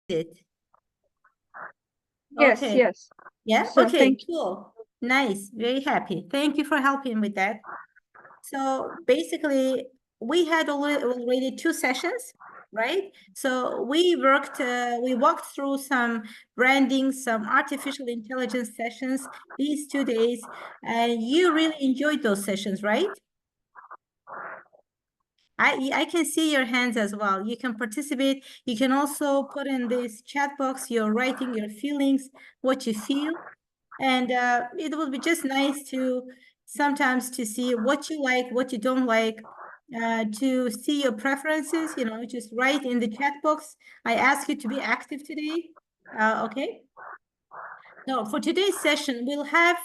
it? Yes, Okay. yes. Yeah, So okay, thank you. cool. Nice, very happy. Thank you for helping with that. So basically, we had already two sessions, right? So we walked through some branding, some artificial intelligence sessions these 2 days, and you really enjoyed those sessions, right? I can see your hands as well. You can participate. You can also put in this chat box your writing, your feelings, what you feel. And it would be just nice to sometimes to see what you like, what you don't like, to see your preferences, just write in the chat box. I ask you to be active today. Okay. No, for today's session, we'll have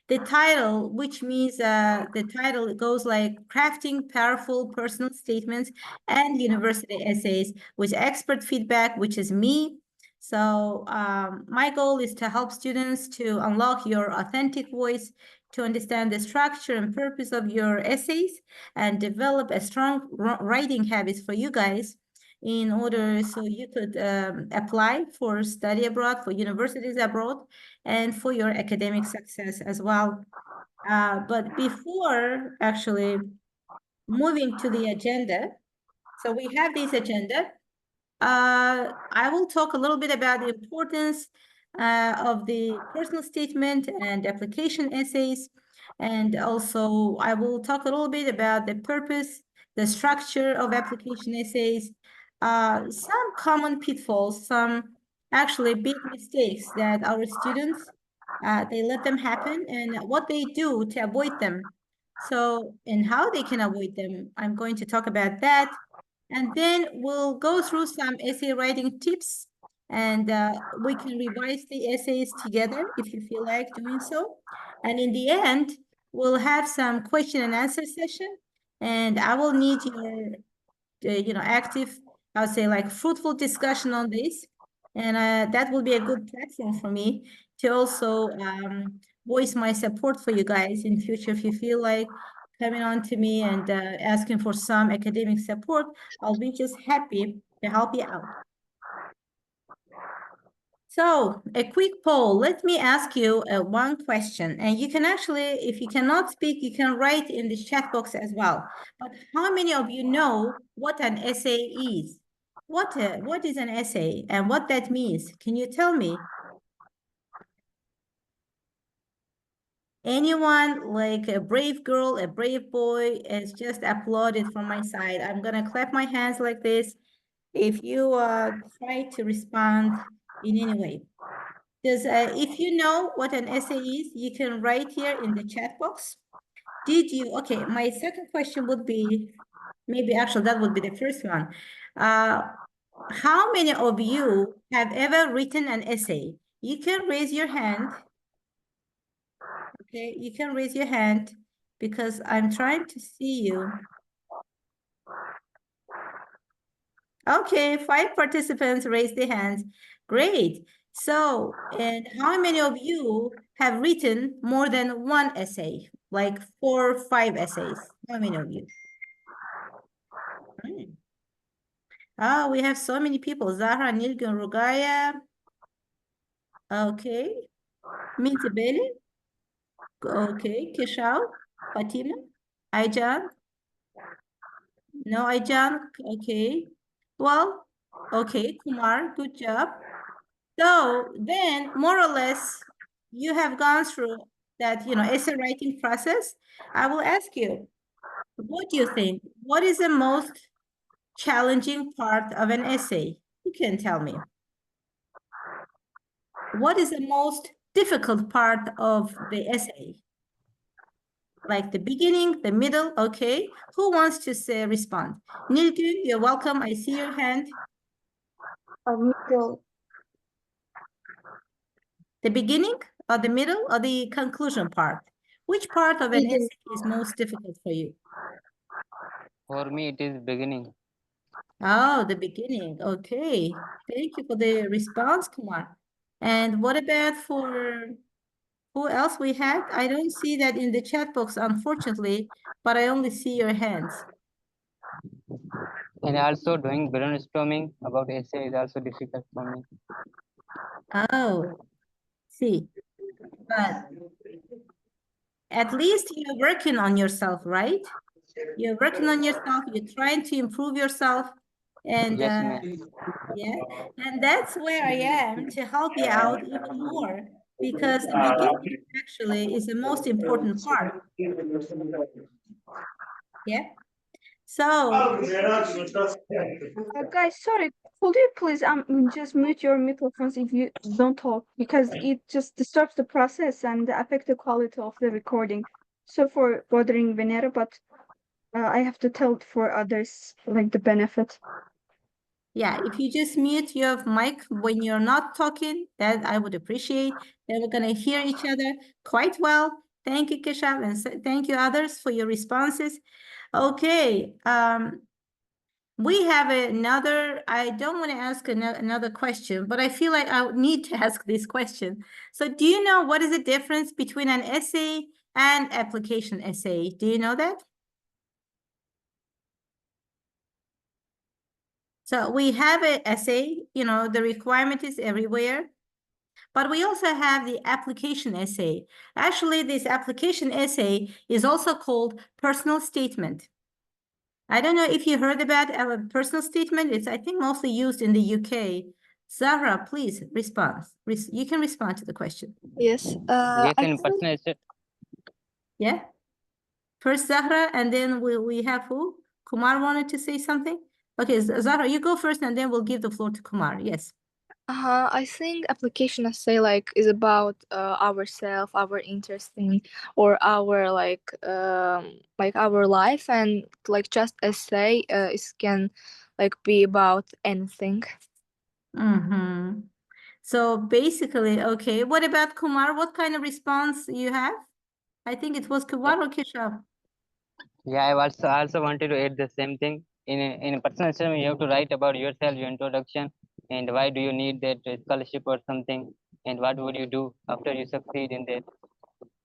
the title, which means the title goes like crafting powerful personal statements and university essays with expert feedback, which is me. So my goal is to help students to unlock your authentic voice, to understand the structure and purpose of your essays, and develop a strong writing habits for you guys in order so you could apply for study abroad, for universities abroad, and for your academic success as well. But before actually moving to the agenda, so we have this agenda. I will talk a little bit about the importance of the personal statement and application essays. And also, I will talk a little bit about the purpose, the structure of application essays, some common pitfalls, some actually big mistakes that our students they let them happen, and what they do to avoid them. So, and how they can avoid them. I'm going to talk about that. And then we'll go through some essay writing tips, and we can revise the essays together if you feel like doing so. And in the end, we'll have some question and answer session, and I will need your active, I would say like fruitful discussion on this. And that will be a good platform for me to also voice my support for you guys in future. If you feel like coming on to me and asking for some academic support, I'll be just happy to help you out. So, a quick poll. Let me ask you one question. And you can actually, if you cannot speak, you can write in the chat box as well. But how many of you know what an essay is? What is an essay and what that means? Can you tell me? Anyone like a brave girl, a brave boy is just applauded from my side. I'm gonna clap my hands like this if you try to respond in any way. Because if you know what an essay is, you can write here in the chat box. Did you? Okay, my second question would be, maybe actually that would be the first one. Uh, how many of you have ever written an essay? You can raise your hand. Okay, you can raise your hand because I'm trying to see you. Okay, 5 participants raised their hands. Great. So, and how many of you have written more than one essay, like 4 or 5 essays? How many of you? Hmm. Oh, we have so many people. Zahra, Nilgün, Rugaya. Okay. Mintibeli. Okay. Kishal. Fatima. Aijan. No, Aijan. Okay. Well, okay. Kumar, good job. So then, more or less, you have gone through that, essay writing process. I will ask you, what do you think? What is the most challenging part of an essay? You can tell me. What is the most difficult part of the essay? Like the beginning, the middle, okay. Who wants to say respond? Nilgün, you're welcome. I see your hand. Middle. The beginning or the middle or the conclusion part? Which part of an Middle. essay is most difficult for you? For me, it is beginning. Oh, the beginning. Okay. Thank you for the response, Kumar. And what about for who else we had? I don't see that in the chat box, unfortunately, but I only see your hands. And also doing brainstorming about essay is also difficult for me. Oh, see, but at least you're working on yourself, right? You're working on yourself, you're trying to improve yourself, and Yes, ma'am. yeah, and that's where I am to help you out even more because the beginning actually is the most important part. Yeah. So, Guys, sorry, could you please just mute your microphones if you don't talk because it just disturbs the process and affect the quality of the recording. So for bothering Venera, but I have to tell for others like the benefit. yeah, if you just mute your mic when you're not talking, that I would appreciate. Then we're gonna hear each other quite well. Thank you, Keshav, and thank you others for your responses. Okay, we have another, I don't want to ask another question, but I feel like I would need to ask this question. So do you know what is the difference between an essay and application essay? Do you know that? So we have an essay, the requirement is everywhere, but we also have the application essay. Actually, this application essay is also called personal statement. I don't know if you heard about a personal statement. It's, I think, mostly used in the UK. Zahra, please respond. You can respond to the question. Yes, Yes, I in think personal essay. Yeah. First Zahra, and then we have who? Kumar wanted to say something. Okay, Zahra, you go first, and then we'll give the floor to Kumar. Yes. I think application essay is about ourself, our interesting, or our our life, and just essay it can be about anything. Mm-hmm. So basically, okay. What about Kumar? What kind of response you have? I think it was Yeah, Kumar or Keshav. yeah. I also wanted to add the same thing. In a personal essay, you have to write about yourself, your introduction, and why do you need that scholarship or something, and what would you do after you succeed in that.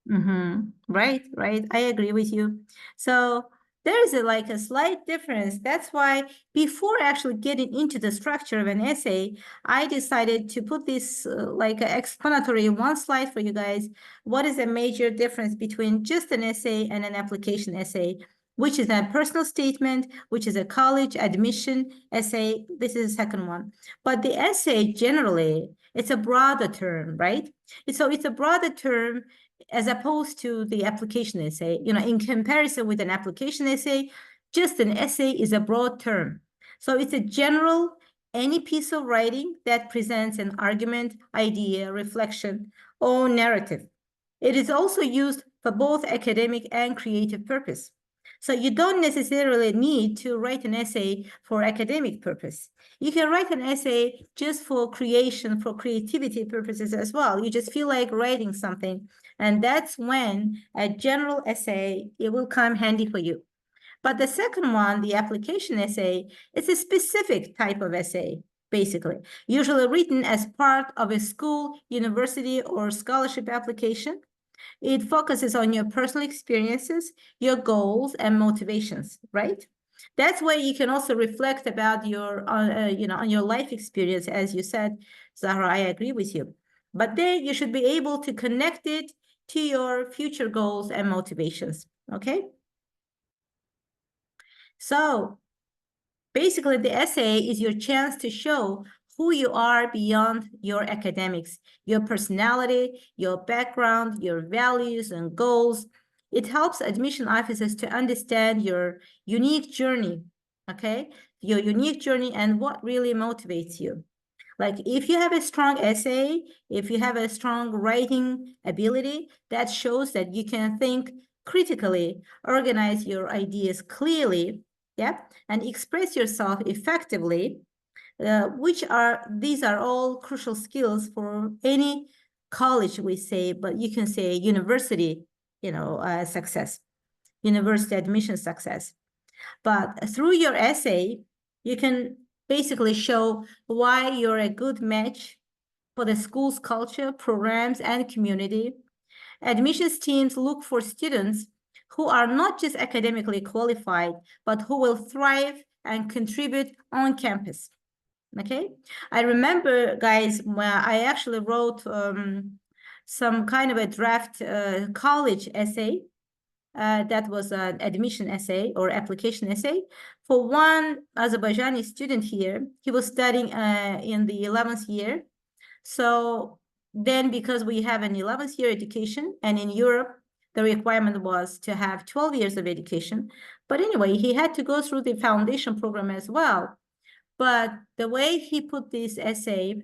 Mm-hmm. Right, right. I agree with you. So there's like a slight difference. That's why before actually getting into the structure of an essay, I decided to put this like an explanatory one slide for you guys. What is the major difference between just an essay and an application essay? Which is a personal statement, which is a college admission essay. This is the second one. But the essay generally, it's a broader term, right? So it's a broader term as opposed to the application essay. In comparison with an application essay, just an essay is a broad term. So it's a general, any piece of writing that presents an argument, idea, reflection, or narrative. It is also used for both academic and creative purpose. So you don't necessarily need to write an essay for academic purpose. You can write an essay just for creation, for creativity purposes as well. You just feel like writing something. And that's when a general essay, it will come handy for you. But the second one, the application essay, is a specific type of essay, basically, usually written as part of a school, university, or scholarship application. It focuses on your personal experiences, your goals, and motivations, right? That's where you can also reflect about your, on your life experience, as you said, Zahra. I agree with you. But then you should be able to connect it to your future goals and motivations. Okay. So basically, the essay is your chance to show who you are beyond your academics, your personality, your background, your values and goals. It helps admission officers to understand your unique journey, okay? Your unique journey and what really motivates you. Like if you have a strong essay, if you have a strong writing ability, that shows that you can think critically, organize your ideas clearly, yeah, and express yourself effectively, these are all crucial skills for any college, we say, but you can say university, success, university admission success. But through your essay, you can basically show why you're a good match for the school's culture, programs, and community. Admissions teams look for students who are not just academically qualified, but who will thrive and contribute on campus. Okay, I remember, guys, when I actually wrote some kind of a draft college essay. That was an admission essay or application essay for one Azerbaijani student here. He was studying in the 11th year. So then, because we have an 11th year education, and in Europe, the requirement was to have 12 years of education. But anyway, he had to go through the foundation program as well. But the way he put this essay,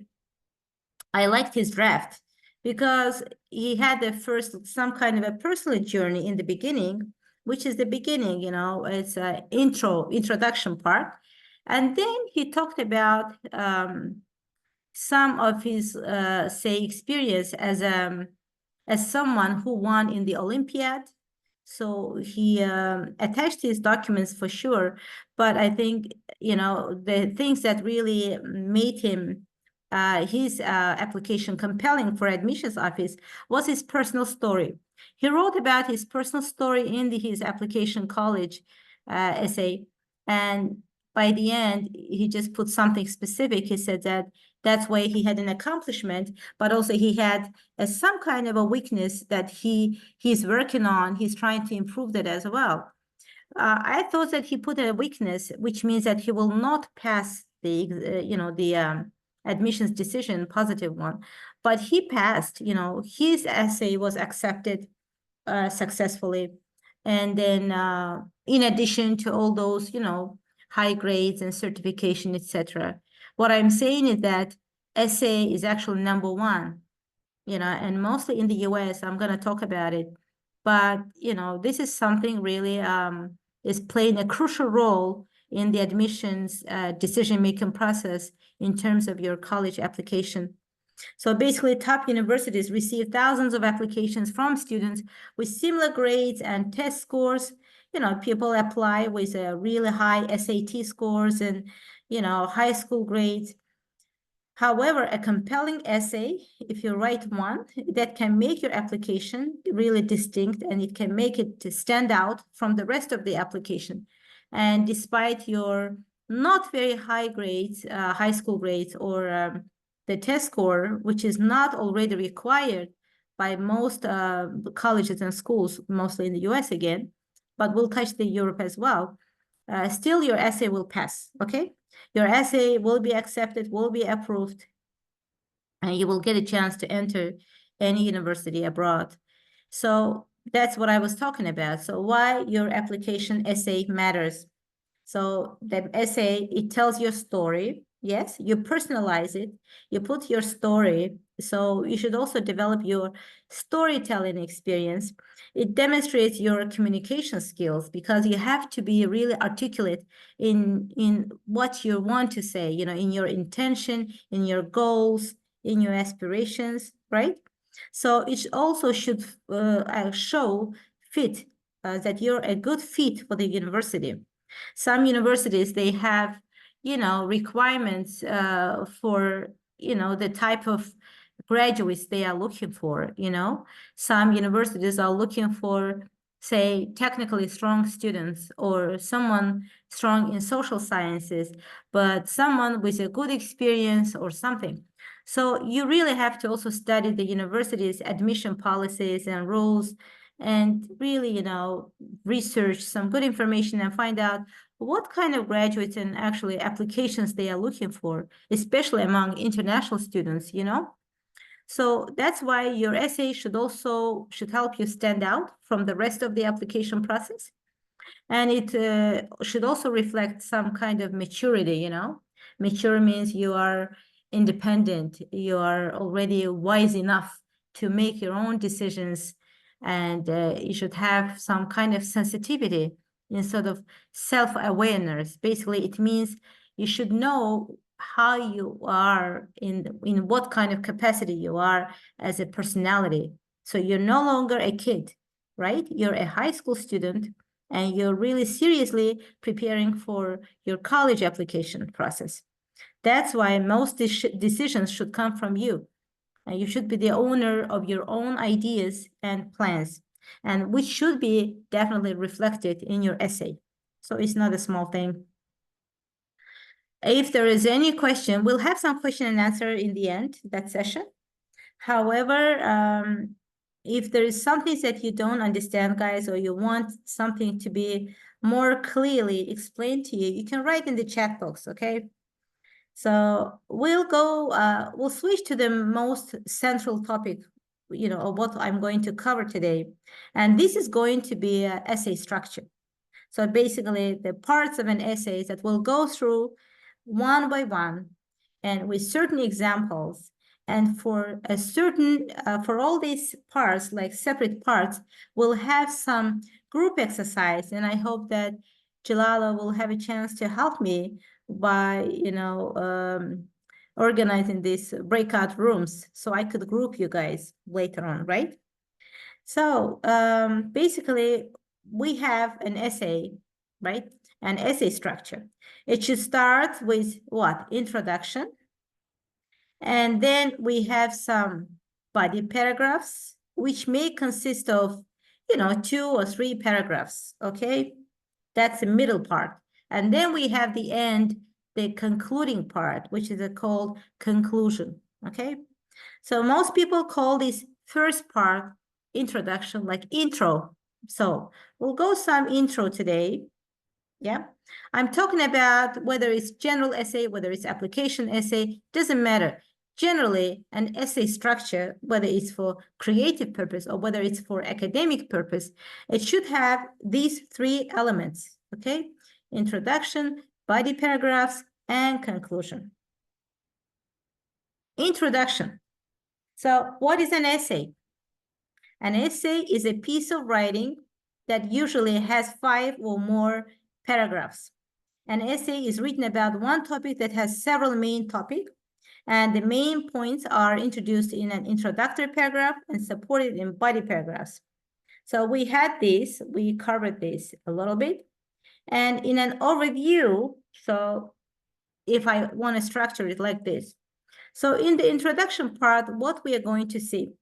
I liked his draft because he had the first some kind of a personal journey in the beginning, which is the beginning, it's a introduction part. And then he talked about some of his say experience as someone who won in the Olympiad. So he attached his documents for sure, but I think the things that really made him his application compelling for admissions office was his personal story. He wrote about his personal story in his application college essay, and by the end he just put something specific. He said that that's why he had an accomplishment, but also he had some kind of a weakness that he's working on. He's trying to improve that as well. I thought that he put a weakness, which means that he will not pass the admissions decision, positive one, but he passed. His essay was accepted successfully, and then in addition to all those high grades and certification, etc. What I'm saying is that essay is actually number one, and mostly in the US. I'm going to talk about it, but this is something really is playing a crucial role in the admissions decision-making process in terms of your college application. So basically, top universities receive thousands of applications from students with similar grades and test scores. People apply with a really high SAT scores and high school grades. However, a compelling essay, if you write one, that can make your application really distinct, and it can make it to stand out from the rest of the application. And despite your not very high grades, high school grades, or the test score, which is not already required by most colleges and schools, mostly in the US again, but we'll touch the Europe as well, still your essay will pass, okay? Your essay will be accepted, will be approved, and you will get a chance to enter any university abroad. So that's what I was talking about. So why your application essay matters. So the essay, it tells your story. Yes, you personalize it. You put your story. So you should also develop your storytelling experience. It demonstrates your communication skills because you have to be really articulate in what you want to say, in your intention, in your goals, in your aspirations, right? So it also should show fit that you're a good fit for the university. Some universities, they have, requirements for, the type of graduates they are looking for, Some universities are looking for, say, technically strong students or someone strong in social sciences, but someone with a good experience or something. So you really have to also study the university's admission policies and rules and really, research some good information and find out what kind of graduates and actually applications they are looking for, especially among international students, So that's why your essay should help you stand out from the rest of the application process. And it should also reflect some kind of maturity, Mature means you are independent, you are already wise enough to make your own decisions, and you should have some kind of sensitivity instead of self-awareness. Basically, it means you should know how you are in what kind of capacity you are as a personality. So you're no longer a kid, right? You're a high school student, and you're really seriously preparing for your college application process. That's why most decisions should come from you. And you should be the owner of your own ideas and plans, and which should be definitely reflected in your essay. So it's not a small thing. If there is any question, we'll have some question and answer in the end, that session. However, if there is something that you don't understand, guys, or you want something to be more clearly explained to you, you can write in the chat box, okay? So we'll switch to the most central topic, of what I'm going to cover today. And this is going to be an essay structure. So basically the parts of an essay that we'll go through one by one and with certain examples. And for for all these parts, like separate parts, we'll have some group exercise. And I hope that Jalala will have a chance to help me by, organizing these breakout rooms so I could group you guys later on, right? So basically, we have an essay, right? An essay structure. It should start with what? Introduction. And then we have some body paragraphs, which may consist of, 2 or 3 paragraphs, okay? That's the middle part. And then we have the end, the concluding part, which is called conclusion, okay? So most people call this first part introduction, like intro. So we'll go some intro today. Yeah, I'm talking about whether it's general essay, whether it's application essay, doesn't matter. Generally, an essay structure, whether it's for creative purpose or whether it's for academic purpose, it should have these 3 elements, okay? Introduction, body paragraphs, and conclusion. Introduction. So what is an essay? An essay is a piece of writing that usually has 5 or more paragraphs. An essay is written about one topic that has several main topics, and the main points are introduced in an introductory paragraph and supported in body paragraphs. So we covered this a little bit. And in an overview, so if I want to structure it like this. So in the introduction part, what we are going to see.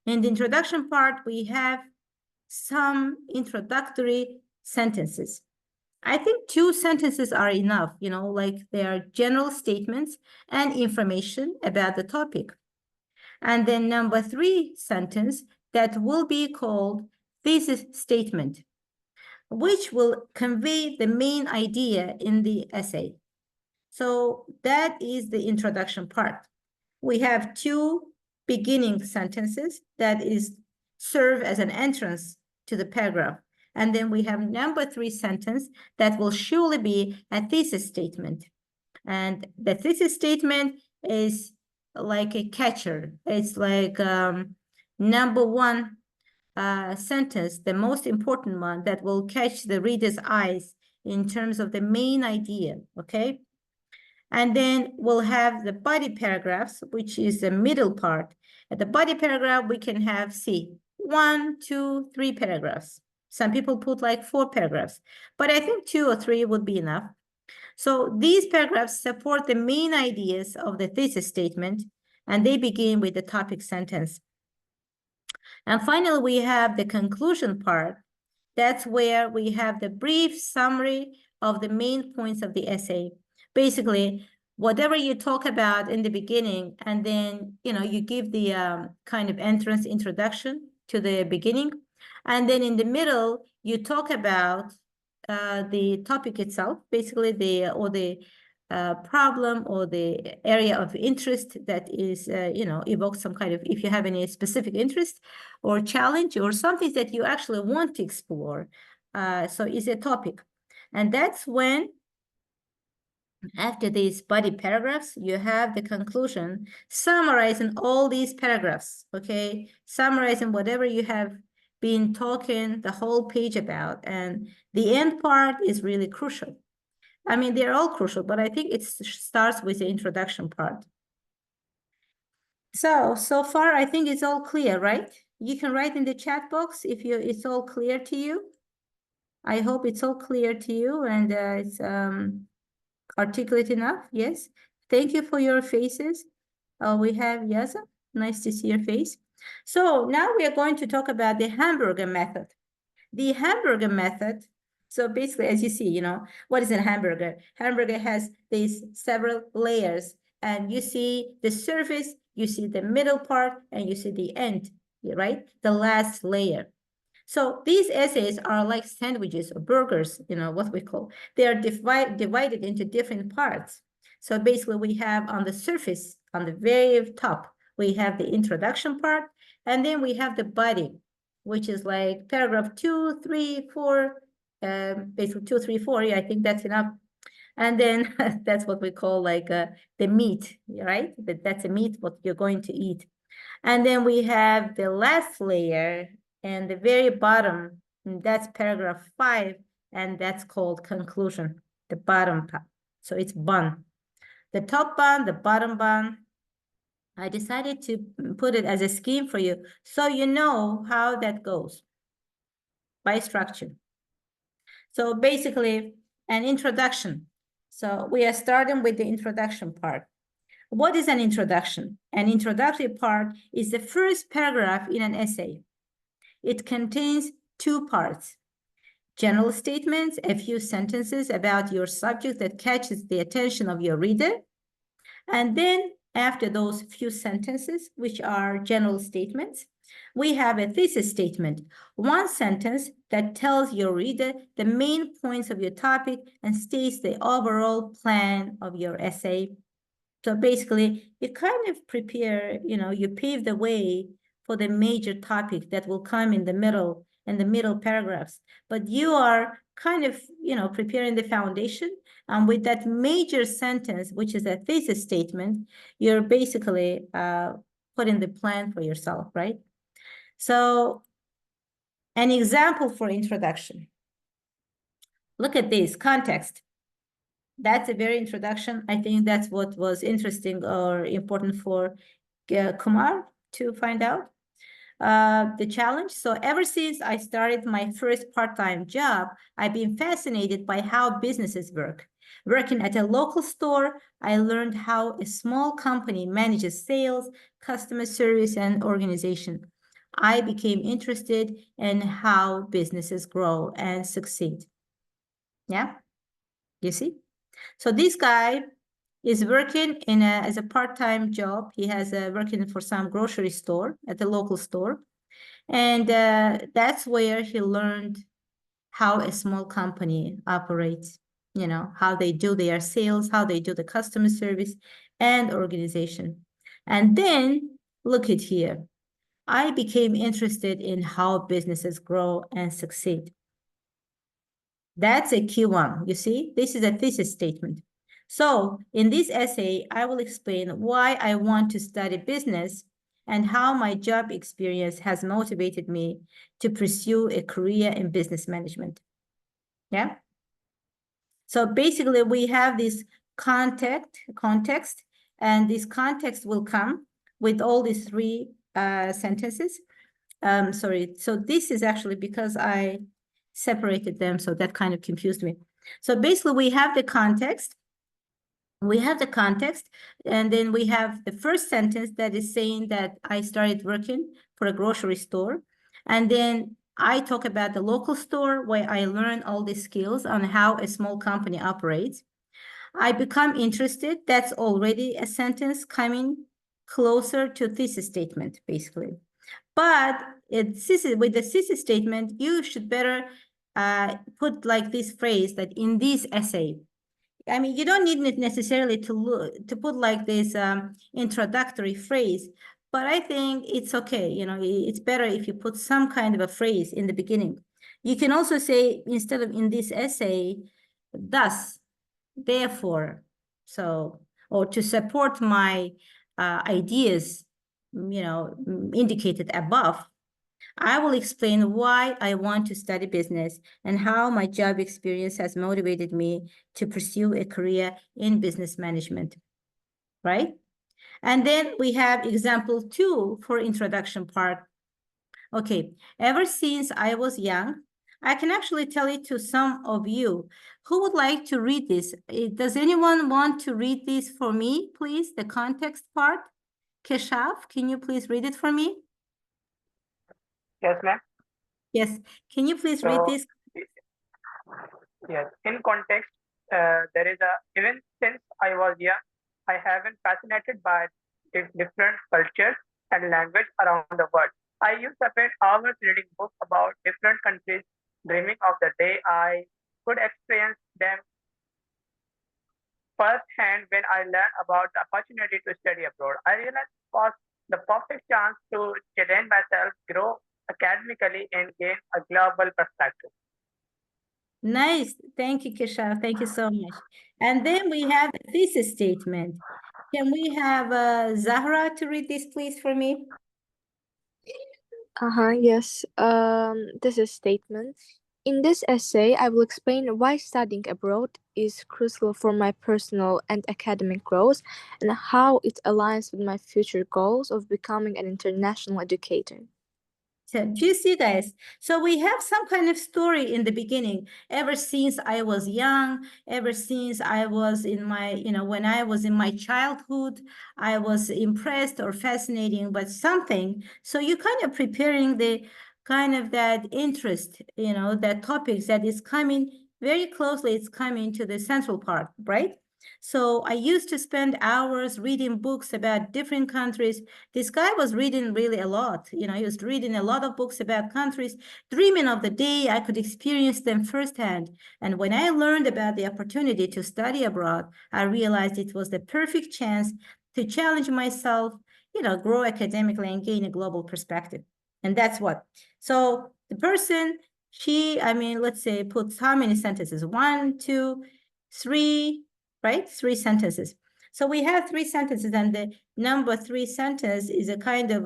In the introduction part, we have some introductory sentences. I think 2 sentences are enough, like they are general statements and information about the topic. And then number 3 sentence that will be called thesis statement, which will convey the main idea in the essay. So that is the introduction part. We have 2 beginning sentences that serve as an entrance to the paragraph. And then we have number 3 sentence that will surely be a thesis statement. And the thesis statement is like a catcher. It's like number 1 sentence, the most important one that will catch the reader's eyes in terms of the main idea, okay? And then we'll have the body paragraphs, which is the middle part. At the body paragraph, we can have, 1, 2, 3 paragraphs. Some people put like 4 paragraphs, but I think 2 or 3 would be enough. So these paragraphs support the main ideas of the thesis statement, and they begin with the topic sentence. And finally, we have the conclusion part. That's where we have the brief summary of the main points of the essay. Basically, whatever you talk about in the beginning, and then, you give the kind of entrance introduction to the beginning. And then in the middle, you talk about the topic itself, basically the problem or the area of interest that is, evokes some kind of, if you have any specific interest or challenge or something that you actually want to explore. So it's a topic. And that's when, after these body paragraphs, you have the conclusion, summarizing all these paragraphs, okay? Summarizing whatever you have been talking the whole page about. And the end part is really crucial. I mean, they're all crucial, but I think it starts with the introduction part. So far, I think it's all clear, right? You can write in the chat box if it's all clear to you. I hope it's all clear to you and it's articulate enough. Yes. Thank you for your faces. We have Yaza. Nice to see your face. So now we are going to talk about the hamburger method. The hamburger method So basically, as you see, you know, what is a hamburger? Hamburger has these several layers, and you see the surface, you see the middle part, and you see the end, right? The last layer. So these essays are like sandwiches or burgers, you know, what we call. They are divided into different parts. So basically we have on the surface, on the very top, we have the introduction part, and then we have the body, which is like paragraph 2, 3, 4, basically 2, 3, 4. Yeah, I think that's enough. And then that's what we call like the meat, right? That's a meat, what you're going to eat. And then we have the last layer and the very bottom, and that's paragraph 5, and that's called conclusion, the bottom part. So it's bun. The top bun, the bottom bun. I decided to put it as a scheme for you so you know how that goes by structure. So basically, an introduction. So we are starting with the introduction part. What is an introduction? An introductory part is the first paragraph in an essay. It contains 2 parts. General statements, a few sentences about your subject that catches the attention of your reader. And then after those few sentences, which are general statements, we have a thesis statement, 1 sentence that tells your reader the main points of your topic and states the overall plan of your essay. So basically, you kind of prepare, you know, you pave the way for the major topic that will come in the middle paragraphs. But you are kind of, you know, preparing the foundation. And with that major sentence, which is a thesis statement, you're basically putting the plan for yourself, right? So an example for introduction. Look at this, context. That's a very introduction. I think that's what was interesting or important for Kumar to find out. The challenge. So ever since I started my first part-time job, I've been fascinated by how businesses work. Working at a local store, I learned how a small company manages sales, customer service, and organization. I became interested in how businesses grow and succeed. Yeah, you see? So this guy is working as a part-time job. He has working for some grocery store at the local store. And that's where he learned how a small company operates, you know, how they do their sales, how they do the customer service and organization. And then look at here. I became interested in how businesses grow and succeed. That's a key one. You see, this is a thesis statement. So in this essay, I will explain why I want to study business and how my job experience has motivated me to pursue a career in business management. Yeah. So basically, we have this context, and this context will come with all these 3 sentences. Sorry. So this is actually because I separated them, so that kind of confused me. So basically, we have the context. And then we have the first sentence that is saying that I started working for a grocery store. And then I talk about the local store where I learn all the skills on how a small company operates. I become interested. That's already a sentence coming closer to thesis statement, basically. But with the thesis statement, you should better put like this phrase that in this essay. I mean, you don't need necessarily to put like this introductory phrase, but I think it's okay. You know, it's better if you put some kind of a phrase in the beginning. You can also say, instead of in this essay, thus, therefore, so, or to support my ideas, you know, indicated above, I will explain why I want to study business and how my job experience has motivated me to pursue a career in business management, right? And then we have example 2 for introduction part. Okay, ever since I was young, I can actually tell it to some of you. Who would like to read this? Does anyone want to read this for me, please? The context part. Keshaf, can you please read it for me? Yes, ma'am. Yes, can you please read So, this? Yes, in context, there is a even since I was young, I have been fascinated by different cultures and language around the world. I used to spend hours reading books about different countries, dreaming of the day I could experience them firsthand. When I learned about the opportunity to study abroad, I realized it was the perfect chance to challenge myself, grow academically, and gain a global perspective. Nice. Thank you, Kisha. Thank you so much. And then we have the thesis statement. Can we have Zahra to read this, please, for me? Yes. This is statement. In this essay, I will explain why studying abroad is crucial for my personal and academic growth and how it aligns with my future goals of becoming an international educator. So, do you see, guys? So we have some kind of story in the beginning. Ever since I was young, ever since I was in my, when I was in my childhood, I was impressed or fascinating by something. So you kind of preparing the kind of that interest, that topics that is coming very closely, it's coming to the central part, right? So I used to spend hours reading books about different countries. This guy was reading really a lot. He was reading a lot of books about countries, dreaming of the day I could experience them firsthand. And when I learned about the opportunity to study abroad, I realized it was the perfect chance to challenge myself, grow academically and gain a global perspective. And that's what. So the person, let's say, puts how many sentences? 1, 2, 3, right? 3 sentences. So we have 3 sentences, and the number 3 sentence is a kind of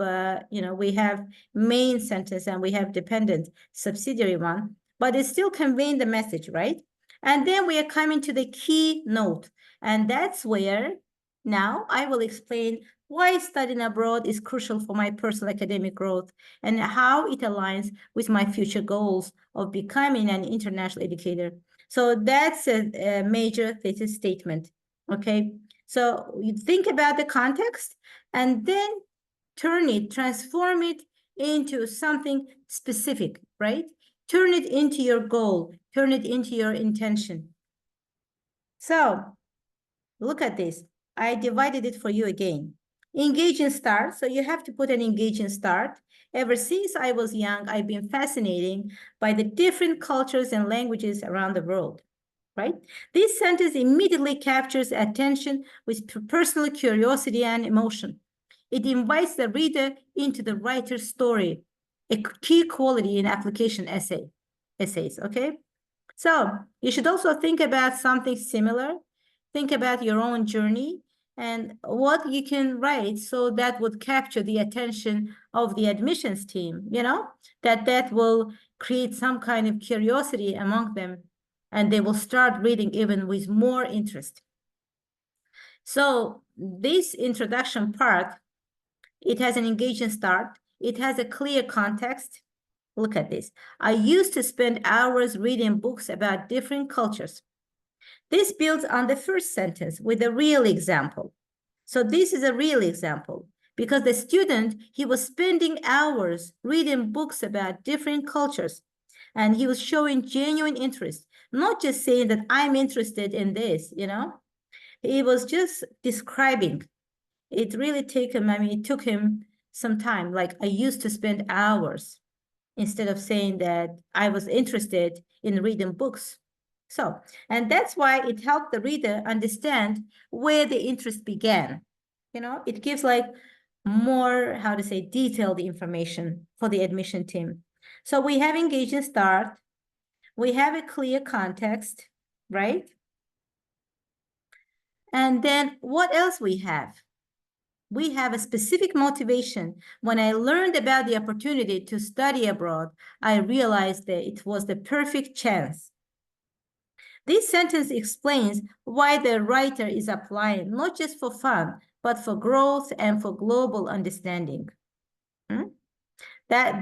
we have main sentence and we have dependent subsidiary one, but it's still conveying the message, right? And then we are coming to the key note, and that's where now I will explain why studying abroad is crucial for my personal academic growth and how it aligns with my future goals of becoming an international educator. So that's a major thesis statement, okay? So you think about the context and then transform it into something specific, right? Turn it into your goal, turn it into your intention. So look at this. I divided it for you again. Engage and start. So you have to put an engage and start. Ever since I was young, I've been fascinated by the different cultures and languages around the world, right? This sentence immediately captures attention with personal curiosity and emotion. It invites the reader into the writer's story, a key quality in application essays, okay? So you should also think about something similar. Think about your own journey and what you can write so that would capture the attention of the admissions team, that will create some kind of curiosity among them, and they will start reading even with more interest. So this introduction part, it has an engaging start. It has a clear context. Look at this. I used to spend hours reading books about different cultures. This builds on the first sentence with a real example. So this is a real example because the student, he was spending hours reading books about different cultures, and he was showing genuine interest, not just saying that I'm interested in this, He was just describing. It really it took him some time. Like I used to spend hours instead of saying that I was interested in reading books. So, and that's why it helped the reader understand where the interest began. It gives like more, how to say, detailed information for the admission team. So we have engage and start. We have a clear context, right? And then what else we have? We have a specific motivation. When I learned about the opportunity to study abroad, I realized that it was the perfect chance. This sentence explains why the writer is applying not just for fun, but for growth and for global understanding.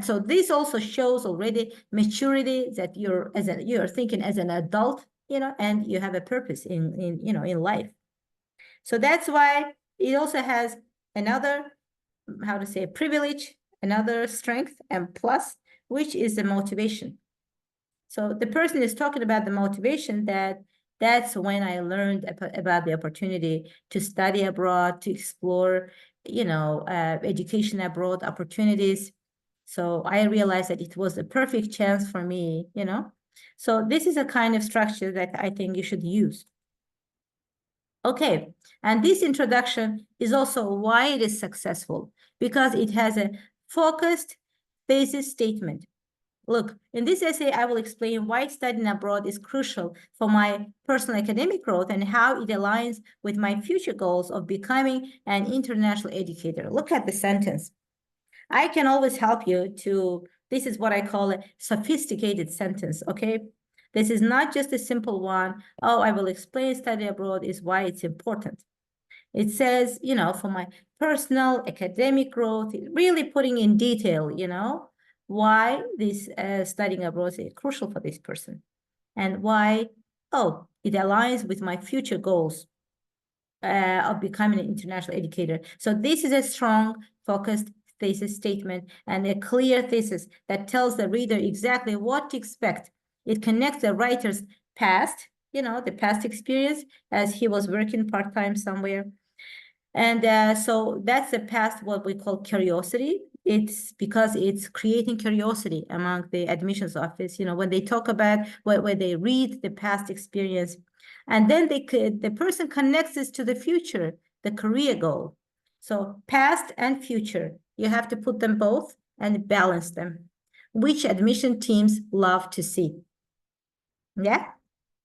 So this also shows already maturity that you're thinking as an adult, and you have a purpose in life. So that's why it also has another, how to say, privilege, another strength and plus, which is the motivation. So the person is talking about the motivation that's when I learned about the opportunity to study abroad, to explore, education abroad opportunities. So I realized that it was a perfect chance for me, So this is a kind of structure that I think you should use. Okay, and this introduction is also why it is successful, because it has a focused thesis statement. Look, in this essay, I will explain why studying abroad is crucial for my personal academic growth and how it aligns with my future goals of becoming an international educator. Look at the sentence. I can always help you this is what I call a sophisticated sentence, okay? This is not just a simple one. Oh, I will explain study abroad is why it's important. It says, for my personal academic growth, really putting in detail, why this studying abroad is crucial for this person and why, it aligns with my future goals of becoming an international educator. So this is a strong, focused thesis statement and a clear thesis that tells the reader exactly what to expect. It connects the writer's past, the past experience as he was working part-time somewhere. And so that's the past, what we call curiosity. It's because it's creating curiosity among the admissions office, when they talk about, when they read the past experience. And then the person connects this to the future, the career goal. So past and future, you have to put them both and balance them, which admission teams love to see. Yeah,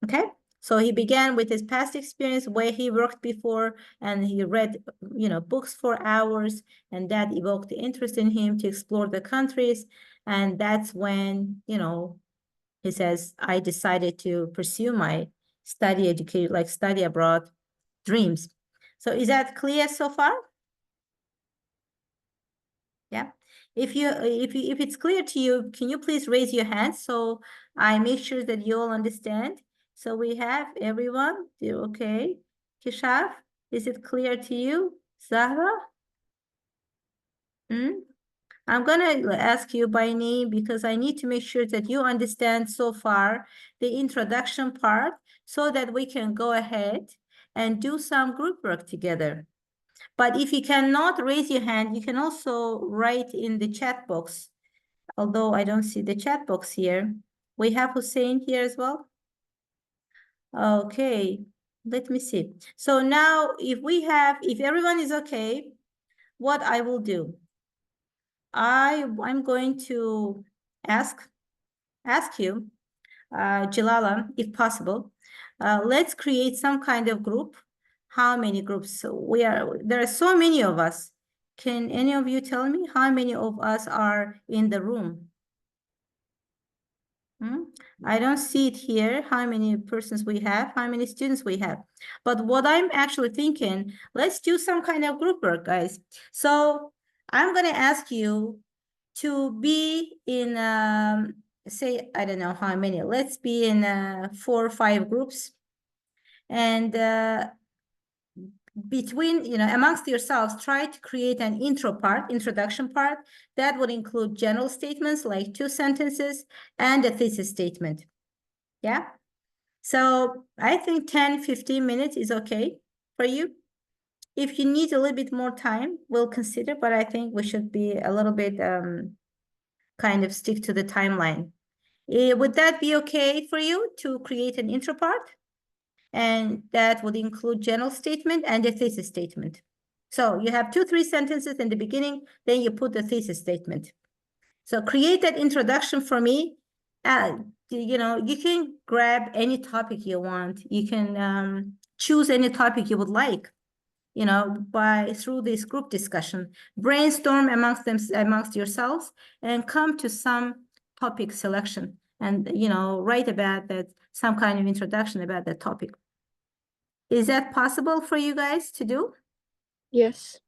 okay. So he began with his past experience where he worked before and he read, books for hours, and that evoked the interest in him to explore the countries. And that's when, he says, I decided to pursue my study abroad dreams. So is that clear so far? Yeah. If it's clear to you, can you please raise your hand so I make sure that you all understand? So we have everyone. Okay. Kishaf, is it clear to you? Zahra? I'm gonna ask you by name because I need to make sure that you understand so far the introduction part so that we can go ahead and do some group work together. But if you cannot raise your hand, you can also write in the chat box. Although I don't see the chat box here. We have Hussein here as well. Okay, let me see. So now if everyone is okay, what I will do, I'm going to ask you, Jalala, if possible, let's create some kind of group. How many groups? So there are so many of us. Can any of you tell me how many of us are in the room? I don't see it here, how many persons we have, how many students we have. But what I'm actually thinking, let's do some kind of group work, guys. So I'm going to ask you to be in, say, I don't know how many. Let's be in 4 or 5 groups. And amongst yourselves, try to create an introduction part that would include general statements like 2 sentences and a thesis statement. Yeah. So I think 10, 15 minutes is okay for you. If you need a little bit more time, we'll consider, but I think we should be a little bit kind of stick to the timeline. Would that be okay for you to create an intro part? And that would include general statement and a thesis statement. So you have 2, 3 sentences in the beginning, then you put the thesis statement. So create that introduction for me. You can grab any topic you want. You can choose any topic you would like, through this group discussion. Brainstorm amongst yourselves and come to some topic selection and, write about that, some kind of introduction about that topic. Is that possible for you guys to do? Yes.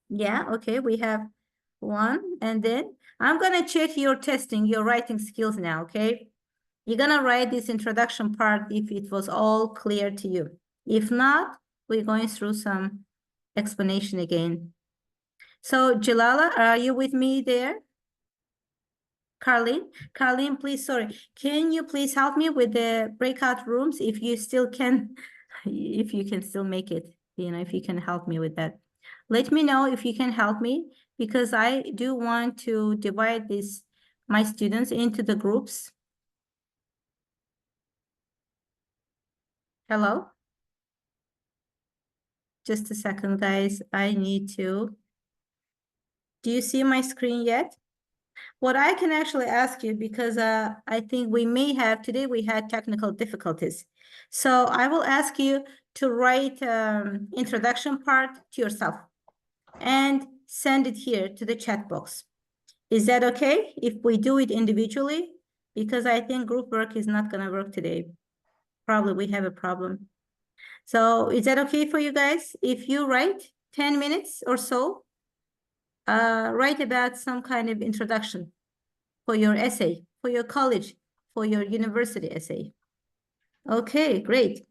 Yeah, okay, we have 1, and then I'm gonna check your writing skills now, okay? You're gonna write this introduction part if it was all clear to you. If not, we're going through some explanation again. So Jalala, are you with me there? Carlene, please, sorry. Can you please help me with the breakout rooms if you still can, if you can still make it, if you can help me with that. Let me know if you can help me because I do want to divide my students into the groups. Hello? Just a second, guys. I need to. Do you see my screen yet? What I can actually ask you, because I think today we had technical difficulties. So I will ask you to write introduction part to yourself and send it here to the chat box. Is that okay if we do it individually? Because I think group work is not gonna work today. Probably we have a problem. So is that okay for you guys? If you write 10 minutes or so, write about some kind of introduction for your essay, for your college, for your university essay. Okay, great.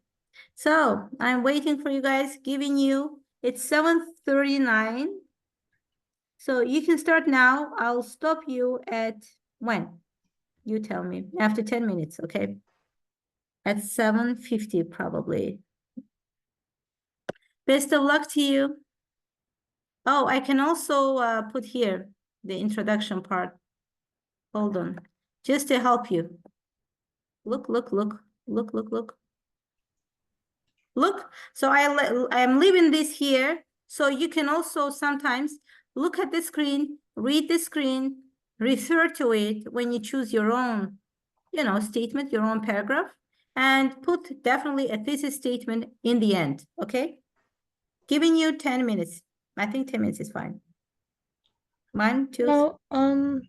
So I'm waiting for you guys, it's 7:39. So you can start now. I'll stop you at when? You tell me, after 10 minutes, okay? At 7:50 probably. Best of luck to you. Oh, I can also put here the introduction part. Hold on, just to help you. Look. Look, so I'm leaving this here. So you can also sometimes look at the screen, read the screen, refer to it when you choose your own, statement, your own paragraph, and put definitely a thesis statement in the end, okay? Giving you 10 minutes. I think 10 minutes is fine. 1, 2, Well,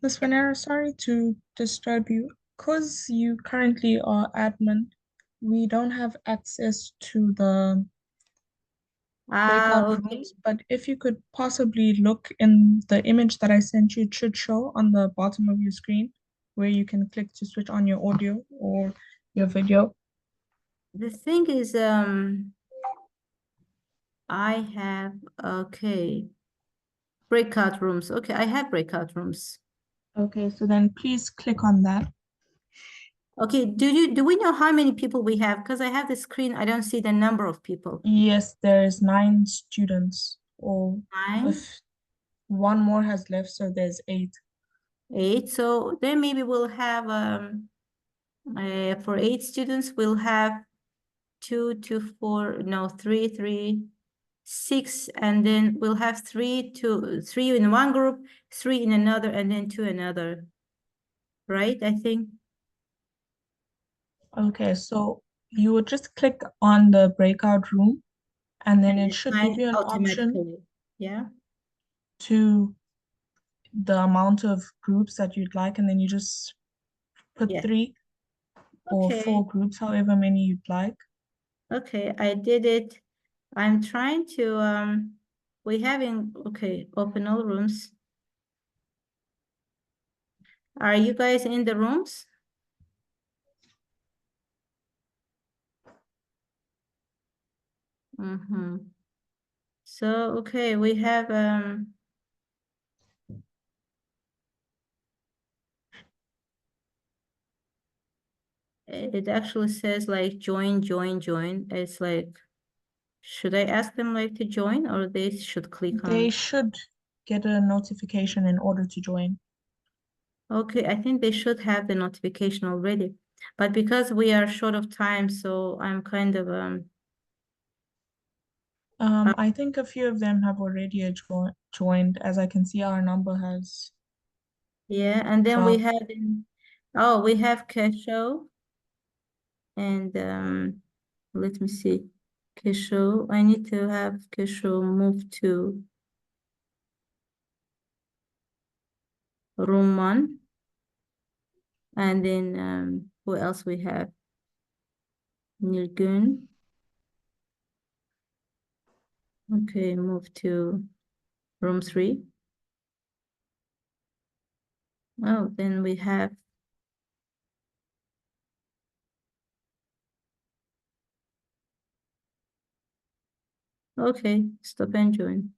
Ms. Venera, sorry to disturb you. Because you currently are admin, we don't have access to the breakout okay. rooms, but if you could possibly look in the image that I sent you, it should show on the bottom of your screen where you can click to switch on your audio or your video. The thing is, I have, okay, breakout rooms. Okay, I have breakout rooms. Okay, so then please click on that. Okay, do we know how many people we have? Because I have the screen, I don't see the number of people. Yes, there is 9 students, or 9, if one more has left, so there's 8. 8. So then maybe we'll have for 8 students, we'll have 2, 2, 4, no, 3, 3, 6, and then we'll have 3 in one group, 3 in another, and then 2 another. Right, I think. Okay, so you would just click on the breakout room, and then it should give Assign you an option automatically. Yeah. to the amount of groups that you'd like, and then you just put Yeah. 3 or Okay. 4 groups, however many you'd like. Okay, I did it. I'm trying to okay, open all rooms. Are you guys in the rooms? Mm-hmm. So okay, we have it actually says like join. It's like, should I ask them like to join or they should click They on? should get a notification in order to join. Okay, I think they should have the notification already. But because we are short of time, so I'm kind of I think a few of them have already joined. As I can see, our number has yeah, and then we 12. have we have Kesho and let me see. Kesho, I need to have Kesho move to room 1. And then who else we have? Nilgun. Okay, move to room 3. Oh, then we have okay, stop and join.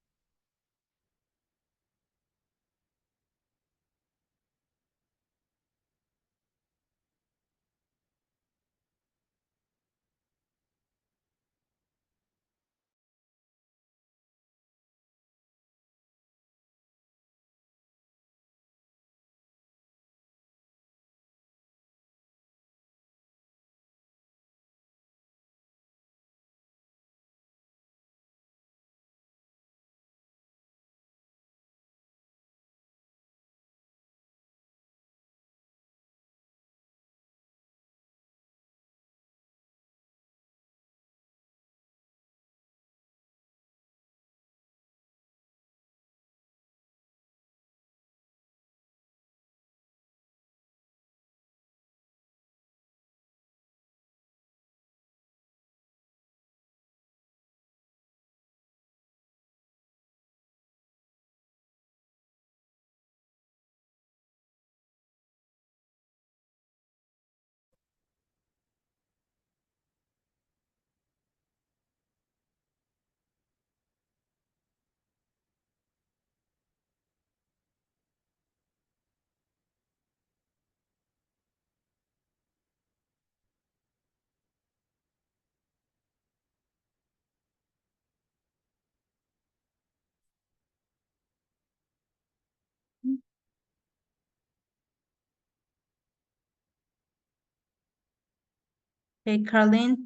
Hey, Carlene.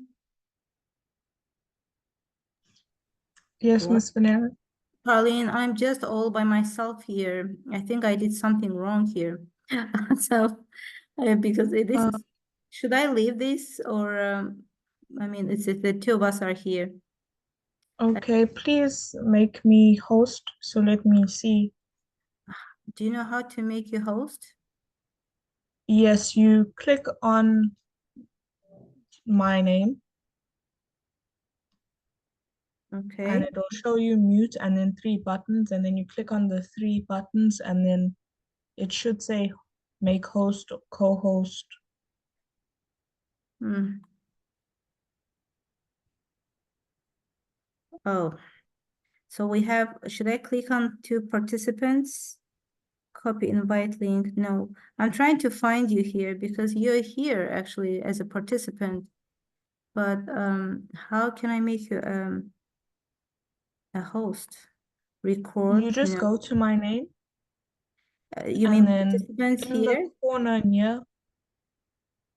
Yes, What? Miss Vanessa. Carlene, I'm just all by myself here. I think I did something wrong here. So, because this Uh, is, should I leave this or, I mean, it's the two of us are here. okay, please make me host. So let me see. Do you know how to make you host? Yes, you click on my name and Okay. it'll show you mute and then three buttons, and then you click on the three buttons, and then it should say make host or co-host. Hmm. Oh, so we have, should I click on two participants? Copy invite link. No, I'm trying to find you here because you're here actually as a participant. But how can I make you a host? Record, You just go to my name, you and mean then participants in the here? corner near,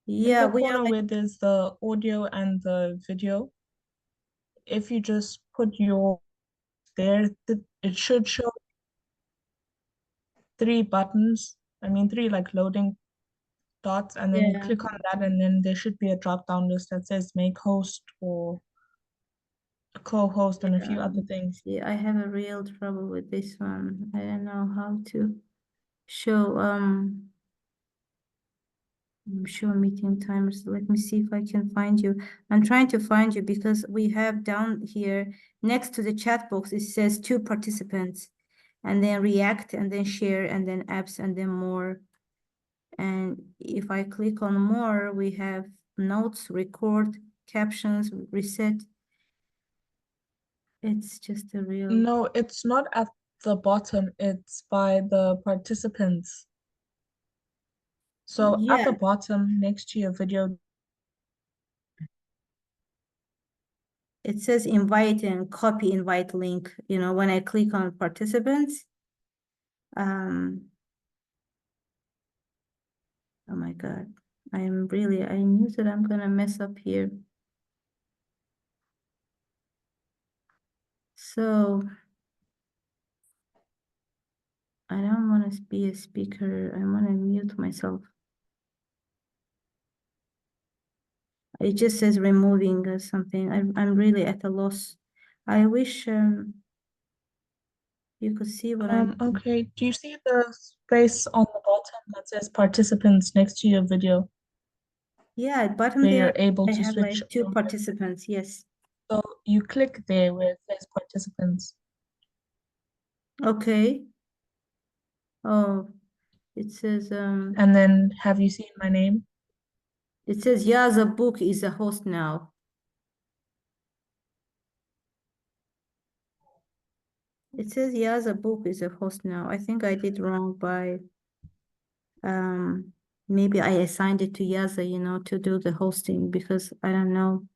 in Yeah, the we are corner like, where there's the audio and the video, if you just put your there, it should show three buttons. I mean, three like loading dots, and then you yeah, click on that, and then there should be a drop down list that says make host or co-host and a few yeah. other things. See, I have a real trouble with this one. I don't know how to show show meeting timers. Let me see if I can find you. I'm trying to find you because we have down here next to the chat box, it says two participants and then react and then share and then apps and then more. And if I click on more, we have notes, record, captions, reset. It's just a real, No, it's not at the bottom, it's by the participants. So at yeah, the bottom next to your video, it says invite and copy invite link. You know, when I click on participants, um, oh my God. I knew that I'm gonna mess up here. So I don't want to be a speaker. I want to mute myself. It just says removing something. I'm really at a loss. I wish you could see what I'm. okay, do you see the space on the bottom that says participants next to your video Yeah, at bottom where there, you're able I to have switch like two on? participants. Yes. So you click there where it says participants. Okay. Oh, it says And then have you seen my name? yeah, the book is a host now. It says yeah, the book is a host now. I think I did wrong by maybe I assigned it to Yaza, you know, to do the hosting because I don't know.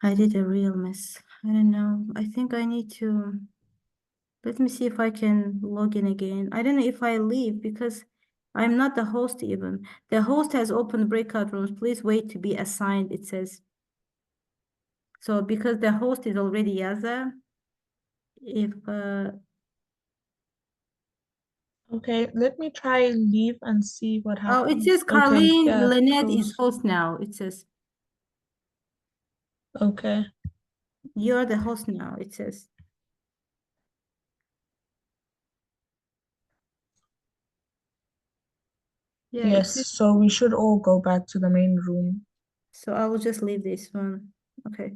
I did a real mess. I don't know. I think I need to let me see if I can log in again. I don't know if I leave because I'm not the host even. The host has opened breakout rooms. Please wait to be assigned, it says. So because the host is already Yaza, if Okay, let me try leave and see what oh, it says happens. Okay, Carlene yeah, it Lynette is shows. host now. It says Okay, you're the host now, it says. Yeah, it yes, says so we should all go back to the main room. so I will just leave this one. Okay.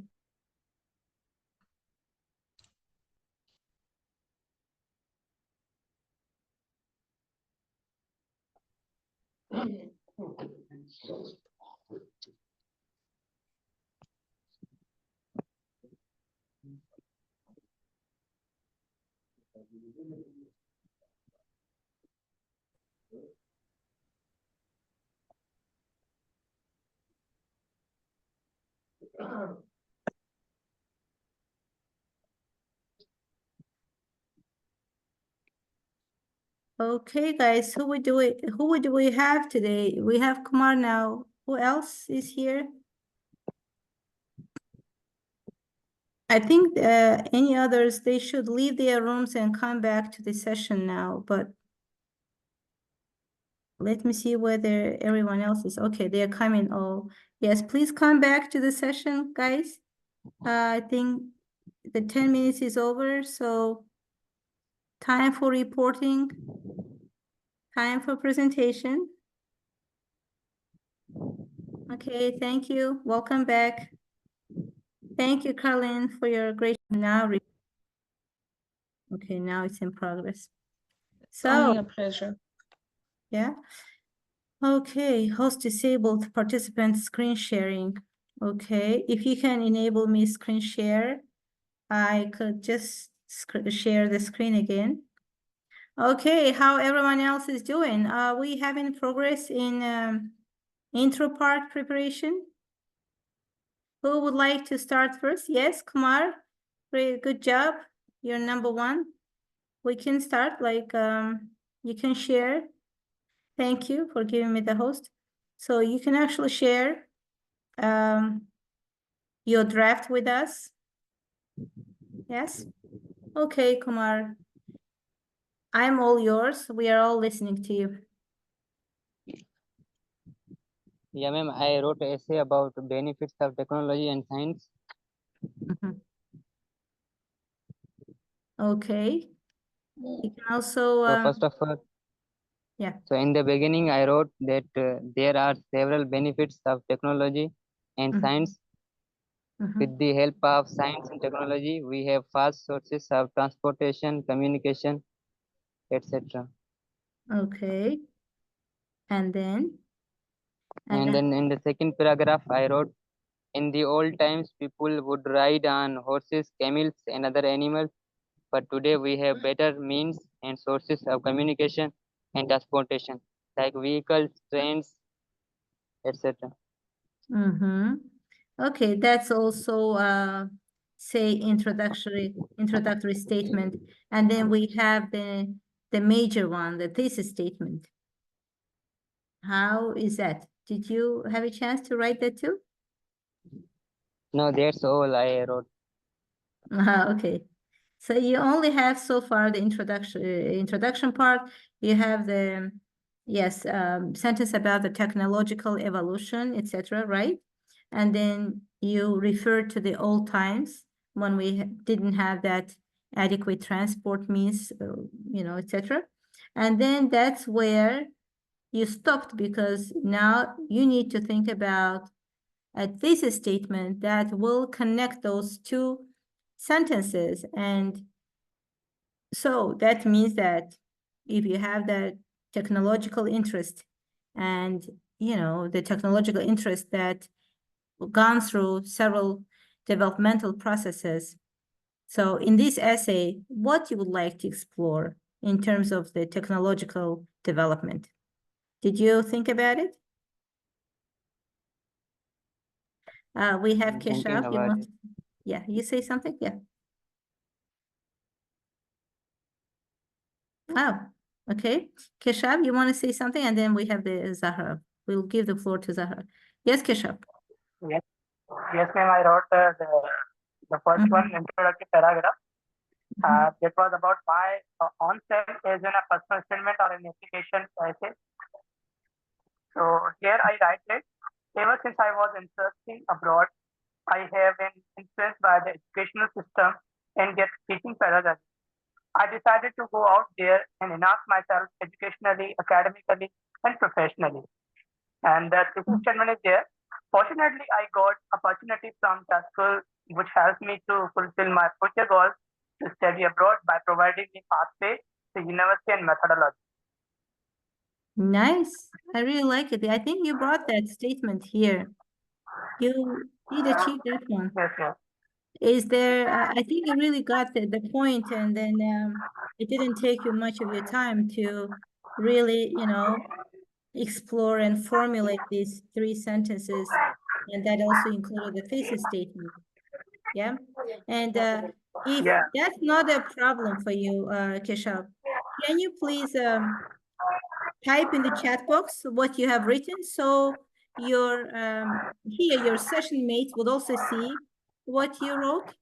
Okay, guys, who would we have today? We have Kumar now. Who else is here? I think any others, they should leave their rooms and come back to the session now, but let me see whether everyone else is okay. They're coming. Oh, yes, please come back to the session, guys. I think the 10 minutes is over, so time for reporting, time for presentation. Okay, thank you. Welcome back. Thank you, Carlin, for your great now. Okay, now it's in progress. Only So, a pleasure. yeah. Okay, host disabled participant screen sharing. Okay, if you can enable me screen share, I could just share the screen again. Okay, how everyone else is doing? Are we having progress in intro part preparation? Who would like to start first? Yes, Kumar, great, good job. You're number one. We can start, like, you can share. Thank you for giving me the host. So you can actually share your draft with us. Yes? Okay, Kumar. I'm all yours. We are all listening to you. Yeah, ma'am, I wrote an essay about benefits of technology and science. Mhm. Okay. You can also, So first of all, yeah. so in the beginning, I wrote that there are several benefits of technology and Mhm. science. Mhm. With the help of science and technology, we have fast sources of transportation, communication, etc. Okay. And then, And then in the second paragraph, I wrote, in the old times, people would ride on horses, camels, and other animals. But today, we have better means and sources of communication and transportation, like vehicles, trains, etc. mm-hmm. Okay, that's also say introductory statement. And then we have the major one, the thesis statement. How is that? Did you have a chance to write that too? No, that's all I wrote. Okay. So you only have so far the introduction part. You have the yes sentence about the technological evolution, etc. Right? And then you refer to the old times when we didn't have that adequate transport means, etc. And then that's where you stopped because now you need to think about a thesis statement that will connect those two sentences. And so that means that if you have that technological interest and, the technological interest that gone through several developmental processes. So in this essay, what you would like to explore in terms of the technological development? Did you think about it? We have I'm thinking Keshav. You about want? it. Yeah, you say something? Yeah. Oh, okay. Keshav, you want to say something? And then we have the Zahra. We'll give the floor to Zahra. Yes, Keshav. Yes, yes, ma'am. I wrote the first one, Mhm. introductory paragraph. Mhm. That was about why on-cell is in a personal statement or an application essay. So here I write it. Ever since I was interested abroad, I have been influenced by the educational system and get teaching pedagogy. I decided to go out there and enhance myself educationally, academically, and professionally. And the thesis statement is there. Fortunately, I got opportunity from Taskool, which helped me to fulfill my future goals to study abroad by providing me pathway to university and methodology. Nice. I really like it. I think you brought that statement here. You did achieve that one. Yes, yes. Is there, I think you really got the point, and then it didn't take you much of your time to really, explore and formulate these three sentences. And that also included the thesis statement. Yeah. And if Yeah. that's not a problem for you, Keshav, can you please type in the chat box what you have written, so your here your session mates would also see what you wrote,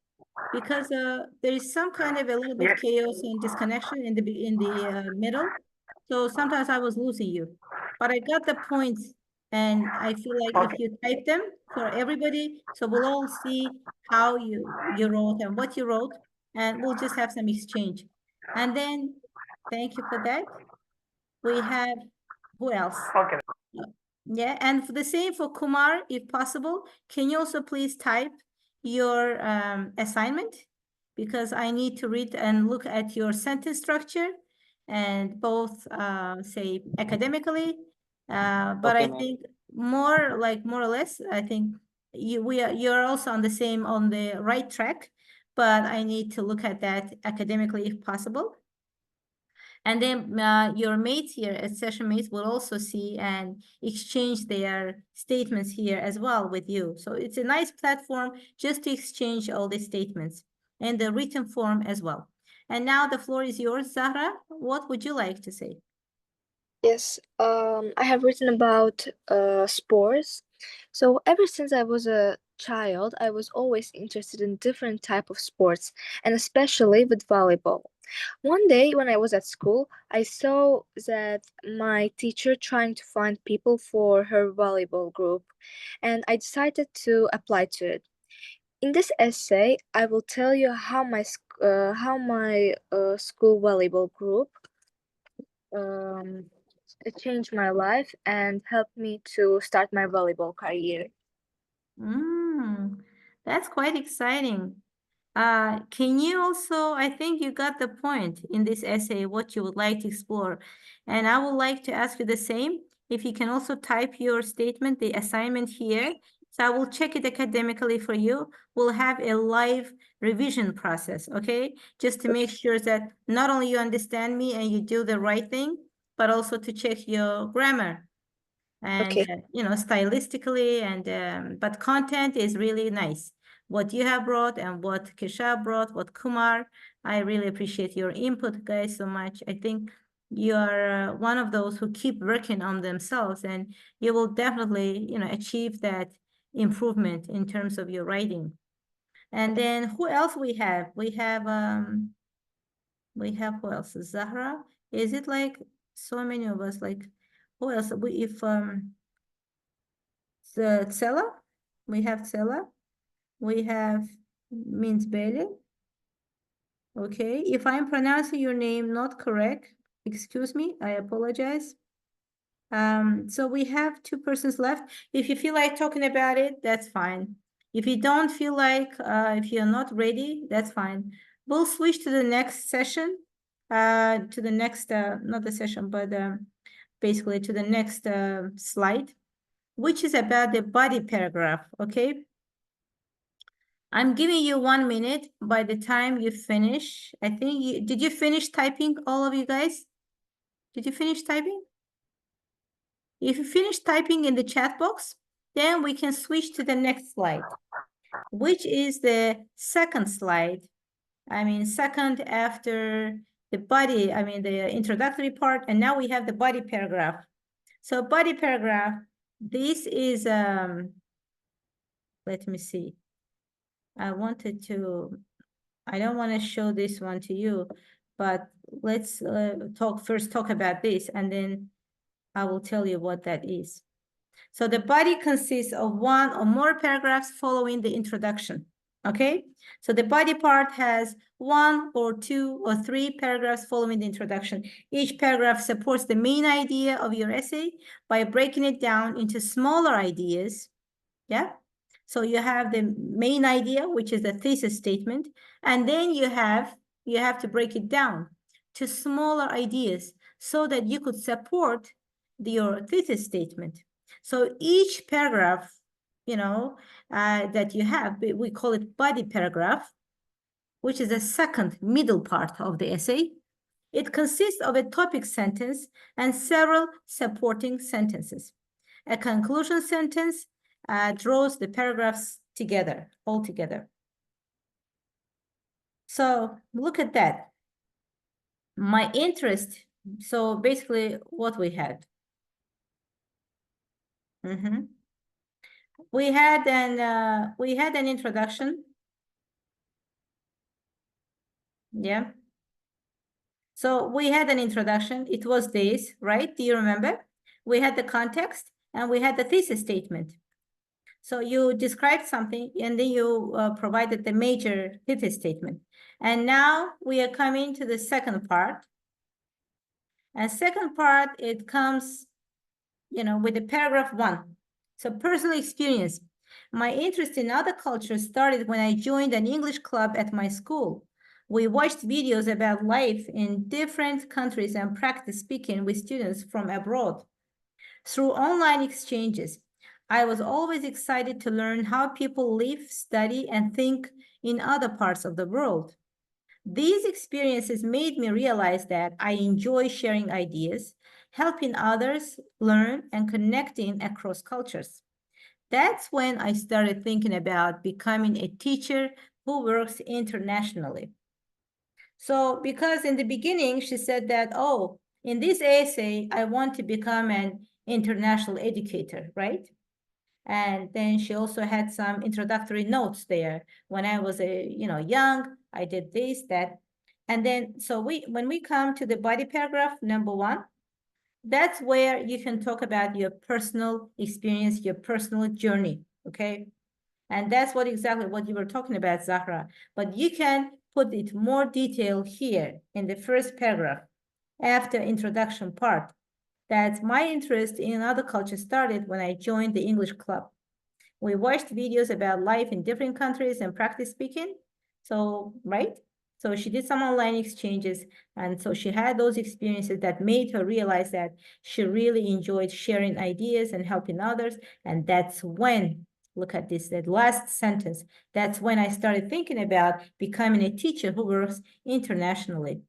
because there is some kind of a little bit Yes. chaos and disconnection in the middle. So sometimes I was losing you, but I got the points, and I feel like if Okay. you type them for everybody, so we'll all see how you wrote and what you wrote, and we'll just have some exchange. And then thank you for that. We have who else? Okay. Yeah, and for the same for Kumar, if possible, can you also please type your assignment? Because I need to read and look at your sentence structure and both say academically, but Okay, I ma'am. think more or less, I think you're also on the right track, but I need to look at that academically if possible. And then your mates here as session mates will also see and exchange their statements here as well with you. So it's a nice platform just to exchange all the statements in the written form as well. And now the floor is yours, Zahra. What would you like to say? Yes, I have written about sports. So ever since I was a child, I was always interested in different type of sports, and especially with volleyball. One day when I was at school, I saw that my teacher trying to find people for her volleyball group, and I decided to apply to it. In this essay, I will tell you how my school volleyball group um, it changed my life and helped me to start my volleyball career. That's quite exciting. Can you also, I think you got the point in this essay, what you would like to explore. And I would like to ask you the same. If you can also type your statement, the assignment here. So I will check it academically for you. We'll have a live revision process, okay? Just to make sure that not only you understand me and you do the right thing, but also to check your grammar and Okay. stylistically, and but content is really nice. What you have brought and what Keshav brought, what Kumar, I really appreciate your input, guys, so much. I think you are one of those who keep working on themselves, and you will definitely achieve that improvement in terms of your writing. And then who else we have? We have who else? Zahra. Is it like so many of us? Like who else? If the Tsela, we have Tsela, we have Means Bailey. Okay, if I'm pronouncing your name not correct, excuse me, I apologize. So we have 2 persons left. If you feel like talking about it, that's fine. If you don't feel like, if you're not ready, that's fine. We'll switch to the next session, to the next, not the session, but basically to the next slide, which is about the body paragraph, okay? I'm giving you 1 minute. By the time you finish, I think did you finish typing, all of you guys? Did you finish typing? If you finish typing in the chat box, then we can switch to the next slide, which is the second slide. I mean, second after the body, I mean, the introductory part, and now we have the body paragraph. So body paragraph, this is, let me see. I don't want to show this one to you, but let's talk about this, and then I will tell you what that is. So the body consists of 1 or more paragraphs following the introduction, okay? So the body part has 1 or 2 or 3 paragraphs following the introduction. Each paragraph supports the main idea of your essay by breaking it down into smaller ideas, yeah? So you have the main idea, which is the thesis statement, and then you have to break it down to smaller ideas so that you could support your thesis statement. So each paragraph, that you have, we call it body paragraph, which is the second middle part of the essay. It consists of a topic sentence and several supporting sentences. A conclusion sentence draws the paragraphs together, all together. So look at that. My interest. So basically what we had. We had an introduction. Yeah. So we had an introduction. It was this, right? Do you remember? We had the context and we had the thesis statement. So you described something and then you provided the major thesis statement. And now we are coming to the second part. And second part, it comes, with the paragraph 1. So personal experience. My interest in other cultures started when I joined an English club at my school. We watched videos about life in different countries and practiced speaking with students from abroad. Through online exchanges, I was always excited to learn how people live, study, and think in other parts of the world. These experiences made me realize that I enjoy sharing ideas, helping others learn, and connecting across cultures. That's when I started thinking about becoming a teacher who works internationally. So, because in the beginning, she said that, oh, in this essay, I want to become an international educator, right? And then she also had some introductory notes there. When I was young, I did this, that. And then, so when we come to the body paragraph, number 1, that's where you can talk about your personal experience, your personal journey, okay? And that's exactly what you were talking about, Zahra. But you can put it more detail here in the first paragraph after introduction part. That my interest in other cultures started when I joined the English club. We watched videos about life in different countries and practice speaking. So, right? So she did some online exchanges. And so she had those experiences that made her realize that she really enjoyed sharing ideas and helping others. And that's when, look at this, that last sentence, that's when I started thinking about becoming a teacher who works internationally.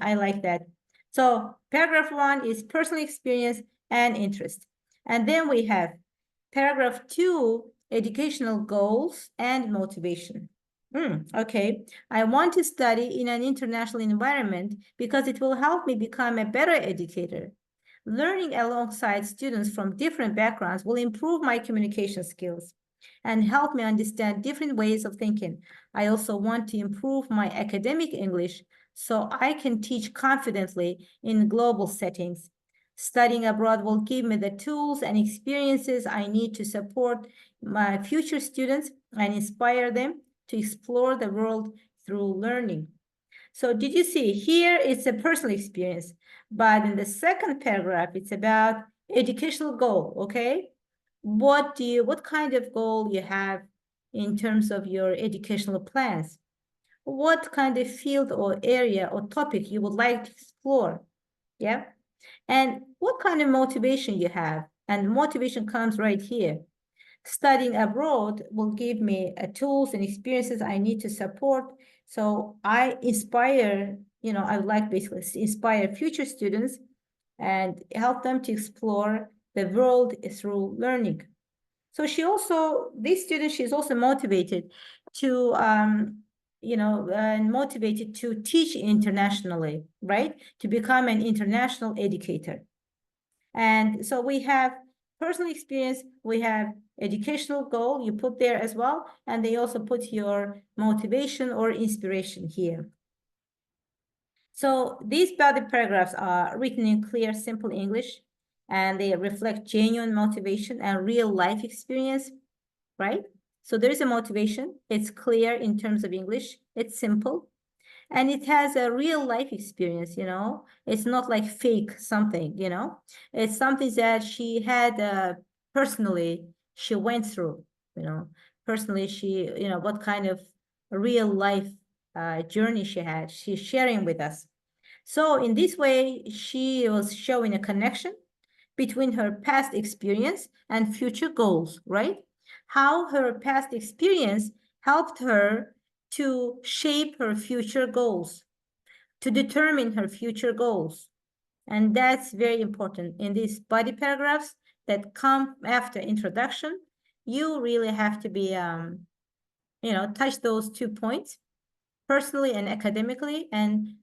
I like that. So paragraph 1 is personal experience and interest. And then we have paragraph 2, educational goals and motivation. Okay, I want to study in an international environment because it will help me become a better educator. Learning alongside students from different backgrounds will improve my communication skills and help me understand different ways of thinking. I also want to improve my academic English so I can teach confidently in global settings. Studying abroad will give me the tools and experiences I need to support my future students and inspire them to explore the world through learning. So did you see here it's a personal experience, but in the second paragraph, it's about educational goal, okay? What kind of goal you have in terms of your educational plans? What kind of field or area or topic you would like to explore? Yeah. And what kind of motivation you have. And motivation comes right here. Studying abroad will give me tools and experiences I need to support. So I inspire, I would like basically to inspire future students and help them to explore the world through learning. So this student, she's also motivated to, motivated to teach internationally, right? To become an international educator. And so we have personal experience, we have educational goal, you put there as well, and they also put your motivation or inspiration here. So these body paragraphs are written in clear, simple English, and they reflect genuine motivation and real life experience, right? So there's a motivation, it's clear in terms of English, it's simple, and it has a real life experience, it's not like fake something, it's something that she had personally, she went through, personally, she, what kind of real life journey she had, she's sharing with us. So in this way, she was showing a connection between her past experience and future goals, right? How her past experience helped her to shape her future goals, to determine her future goals. And that's very important in these body paragraphs that come after introduction. You really have to be, touch those 2 points, personally and academically, and,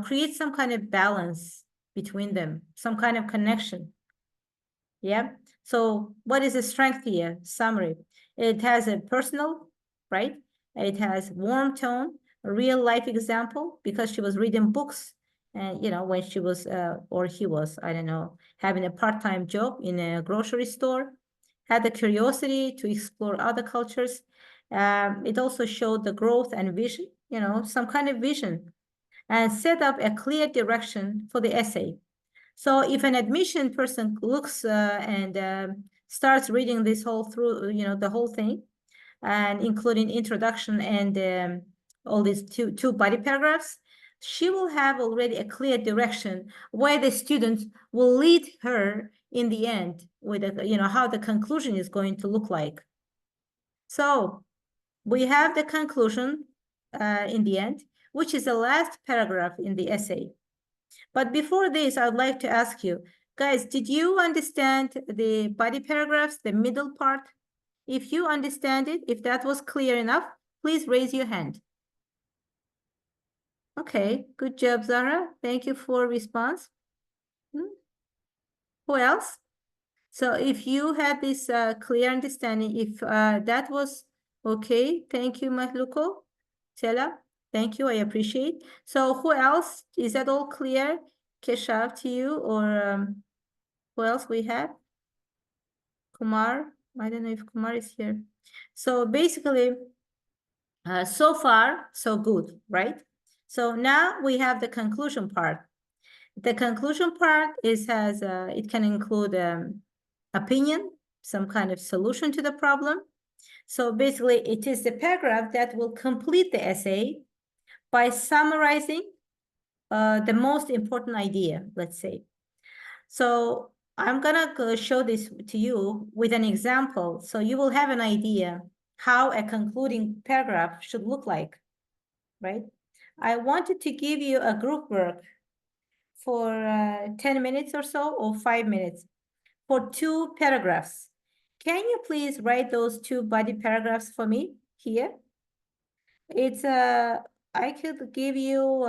create some kind of balance between them, some kind of connection. Yeah. So what is the strength here? Summary. It has a personal, right? It has warm tone, a real life example, because she was reading books and, when she was, or he was, I don't know, having a part-time job in a grocery store, had the curiosity to explore other cultures. It also showed the growth and vision, some kind of vision, and set up a clear direction for the essay. So if an admission person looks and starts reading this whole through, the whole thing, and including introduction and all these two body paragraphs, she will have already a clear direction where the student will lead her in the end with, how the conclusion is going to look like. So we have the conclusion in the end, which is the last paragraph in the essay. But before this, I'd like to ask you, guys, did you understand the body paragraphs, the middle part? If you understand it, if that was clear enough, please raise your hand. Okay, good job, Zara. Thank you for response. Who else? So if you had this clear understanding, if that was okay, thank you, Mahluko. Tela, thank you, I appreciate. So who else? Is that all clear? Keshav, to you, or who else we have? Kumar, I don't know if Kumar is here. So basically, so far, so good, right? So now we have the conclusion part. The conclusion part has it can include opinion, some kind of solution to the problem. So basically, it is the paragraph that will complete the essay by summarizing the most important idea, let's say. So I'm gonna show this to you with an example, so you will have an idea how a concluding paragraph should look like, right? I wanted to give you a group work for 10 minutes or so, or 5 minutes, for 2 paragraphs. Can you please write those 2 body paragraphs for me here? It's I could give you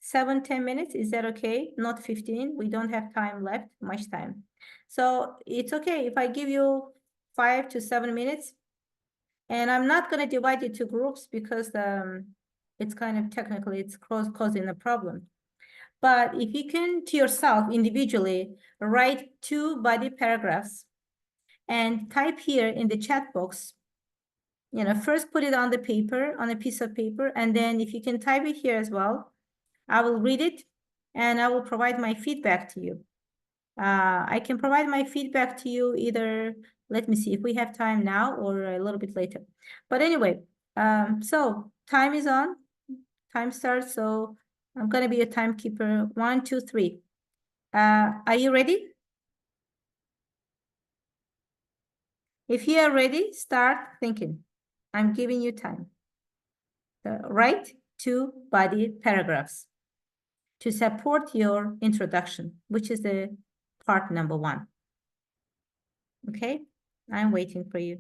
7-10 minutes. Is that okay? Not 15. We don't have time left, much time. So it's okay if I give you 5 to 7 minutes, and I'm not going to divide it to groups because it's kind of technically it's causing a problem. But if you can to yourself individually write 2 body paragraphs and type here in the chat box, first put it on the paper, on a piece of paper, and then if you can type it here as well, I will read it and I will provide my feedback to you. I can provide my feedback to you either, let me see if we have time now or a little bit later. But anyway, so time is on, time starts. So I'm gonna be a timekeeper. 1, 2, 3. Are you ready? If you are ready, start thinking. I'm giving you time. Write 2 body paragraphs to support your introduction, which is the part number 1. Okay, I'm waiting for you.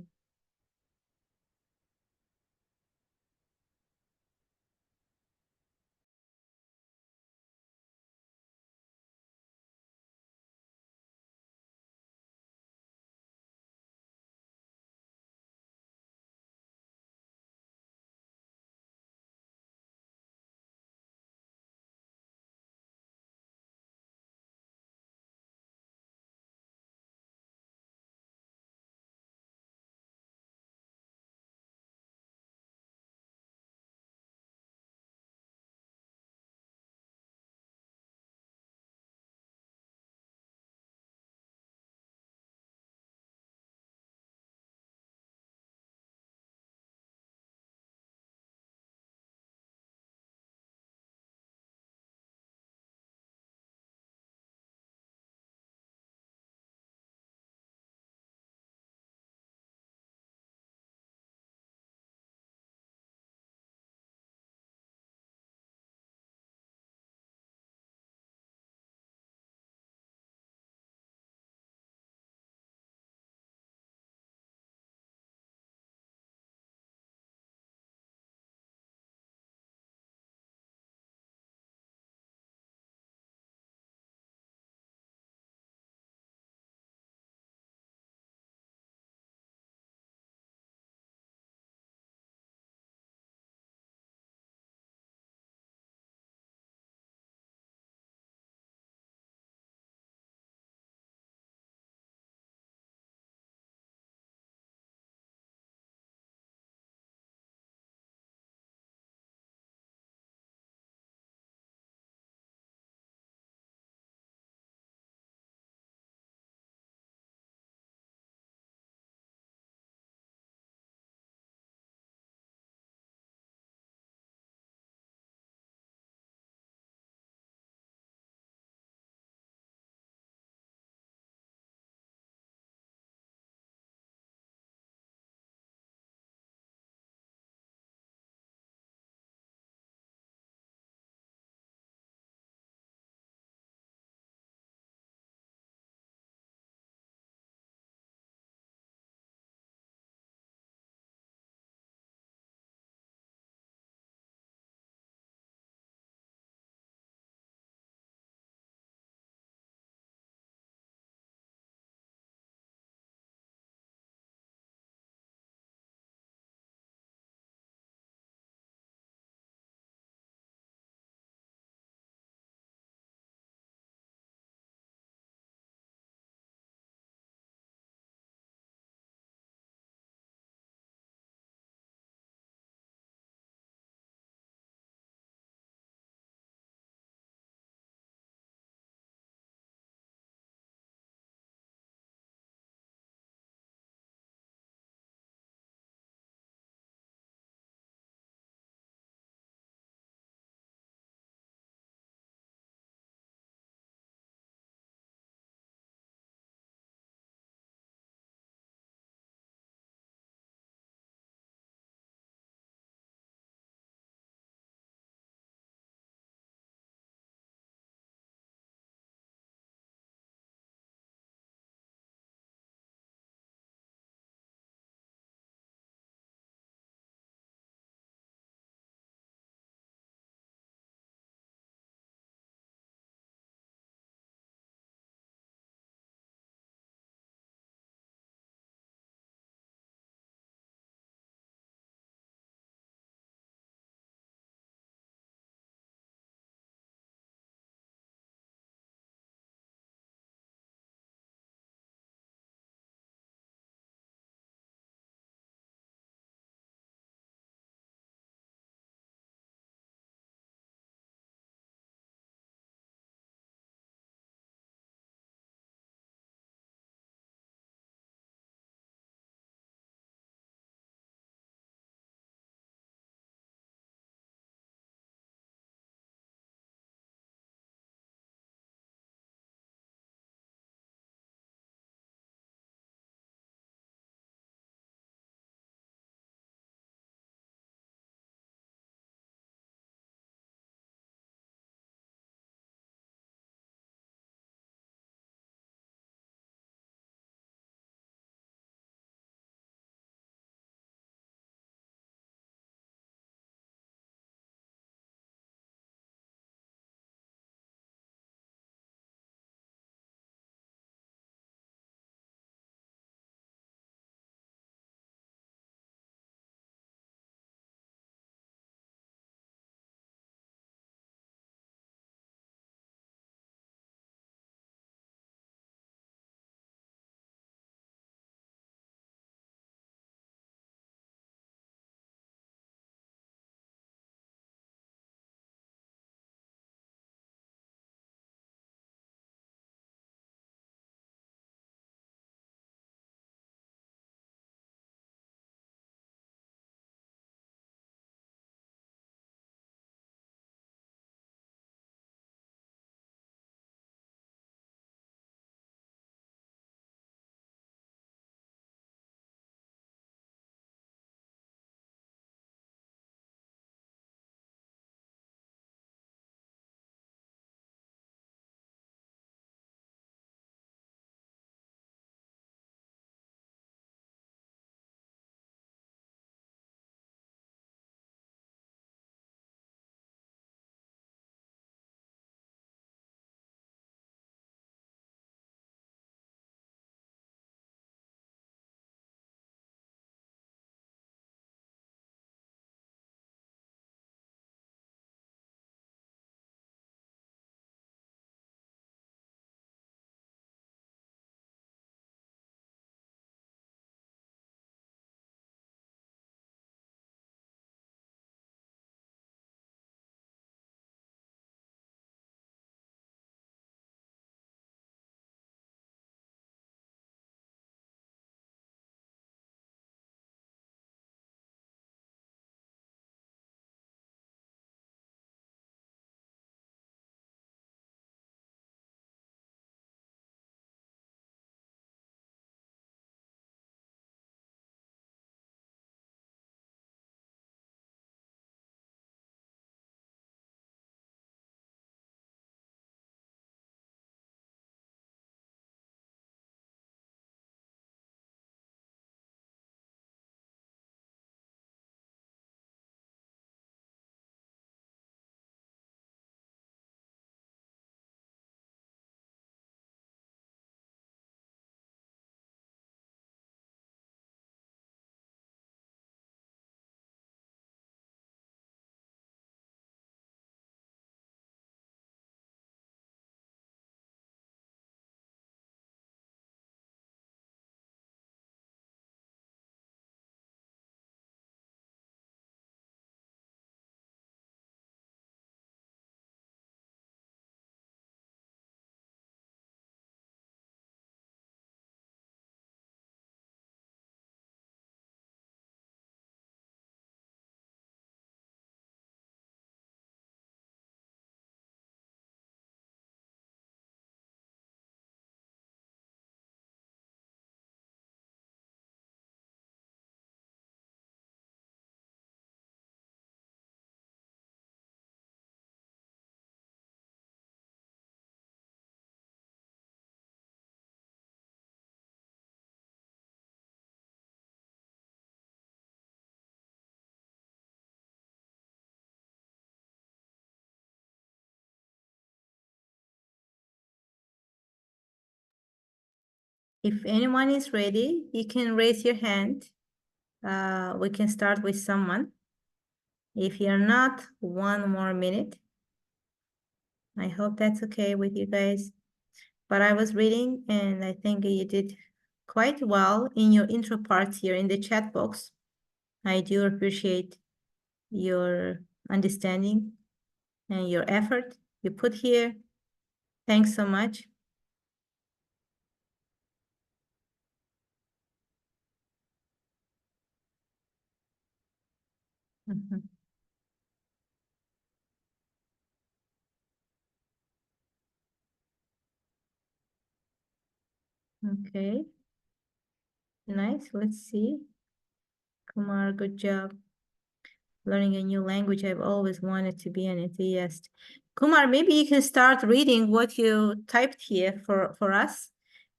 if anyone is ready, you can raise your hand. We can start with someone. If you're not, 1 more minute. I hope that's okay with you guys. But I was reading and I think you did quite well in your intro part here in the chat box. I do appreciate your understanding and your effort you put here. Thanks so much. Mhm. Okay, nice. Let's see. Kumar, good job. Learning a new language. I've always wanted to be an enthusiast. Kumar, maybe you can start reading what you typed here for us.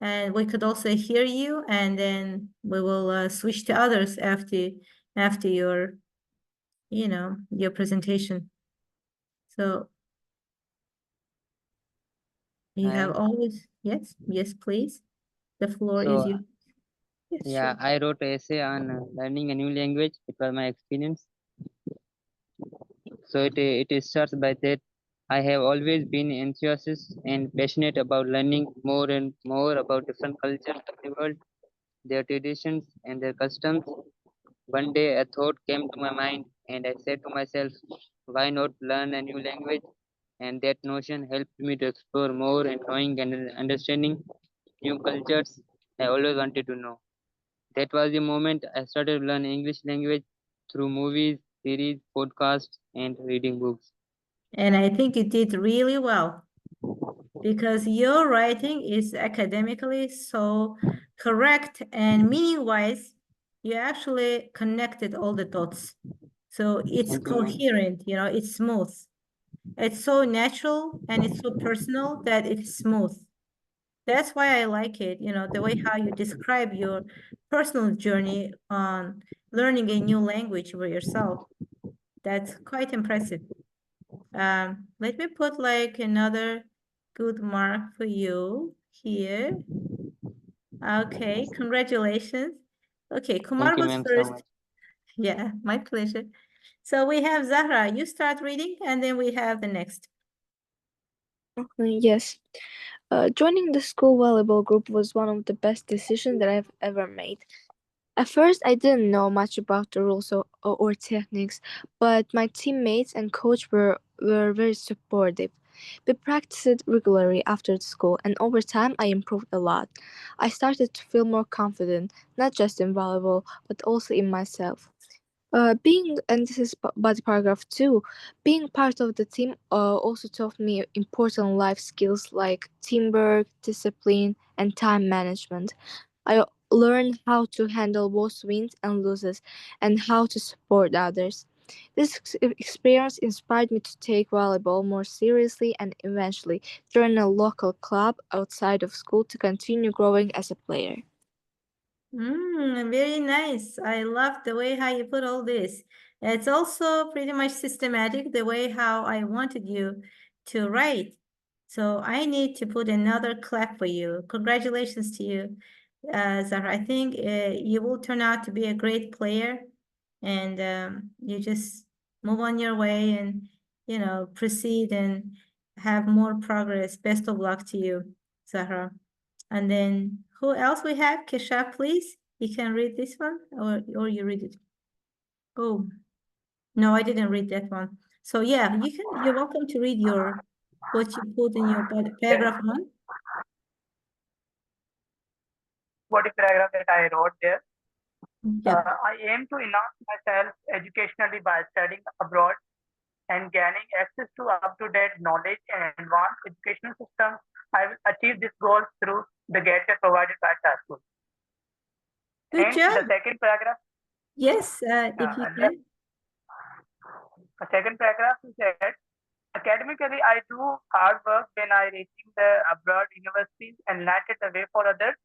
And we could also hear you, and then we will switch to others after your, your presentation. So you have Hi. always, yes, please. The floor is So yours. Yes, yeah, sure. I wrote an essay on learning a new language. It was my experience. So it starts by that I have always been enthusiastic and passionate about learning more and more about different cultures of the world, their traditions and their customs. One day a thought came to my mind and I said to myself, why not learn a new language? And that notion helped me to explore more and knowing and understanding new cultures I always wanted to know. That was the moment I started learning English language through movies, series, podcasts, and reading books. And I think you did really well because your writing is academically so correct and meaning-wise, you actually connected all the dots. So it's Thank you, ma'am. coherent, it's smooth. It's so natural and it's so personal that it's smooth. That's why I like it, the way how you describe your personal journey on learning a new language for yourself. That's quite impressive. Let me put like another good mark for you here. Okay, congratulations. Okay, Kumar Thank you, was ma'am, so first. much. Yeah, my pleasure. So we have Zahra. You start reading, and then we have the next. Yes. Joining the school volleyball group was one of the best decisions that I've ever made. At first, I didn't know much about the rules or techniques, but my teammates and coach were very supportive. We practiced regularly after the school, and over time, I improved a lot. I started to feel more confident, not just in volleyball, but also in myself. And this is body paragraph 2. Being part of the team also taught me important life skills like teamwork, discipline, and time management. I learned how to handle both wins and losses and how to support others. This experience inspired me to take volleyball more seriously and eventually join a local club outside of school to continue growing as a player. Very nice. I love the way how you put all this. It's also pretty much systematic, the way how I wanted you to write. So I need to put another clap for you. Congratulations to you, Zahra. I think you will turn out to be a great player, and you just move on your way and proceed and have more progress. Best of luck to you, Zahra. And then who else we have? Kesha, please. You can read this one or you read it. Oh, no, I didn't read that one. So yeah, you're welcome to read what you put in your paragraph one. What is paragraph that I wrote there? Yep. I aim to enhance myself educationally by studying abroad and gaining access to up-to-date knowledge and advanced educational systems. I will achieve this goal through the gateway provided by Taskool. Good And job. the second paragraph, Yes, if you can. the second paragraph is that academically, I do hard work when I reaching the abroad universities and lighted the way for others.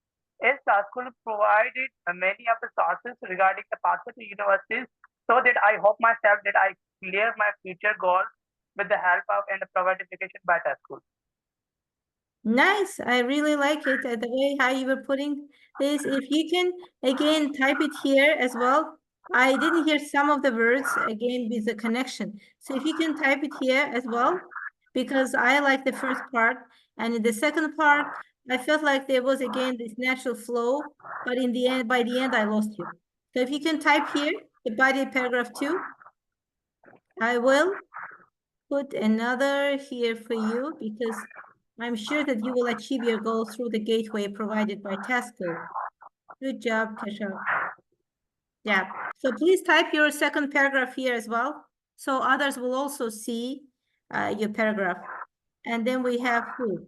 As our school provided many of the sources regarding the pathway to universities, so that I hope myself that I clear my future goals with the help of and the provided education by the school. Nice. I really like it, the way how you were putting this. If you can again type it here as well. I didn't hear some of the words again with the connection. So if you can type it here as well, because I like the first part, and in the second part, I felt like there was again this natural flow, but in the end, by the end, I lost you. So if you can type here the body paragraph 2, I will put another here for you because I'm sure that you will achieve your goal through the gateway provided by Taskool. Good job, Keshav. Yeah. So please type your second paragraph here as well, so others will also see your paragraph. And then we have who?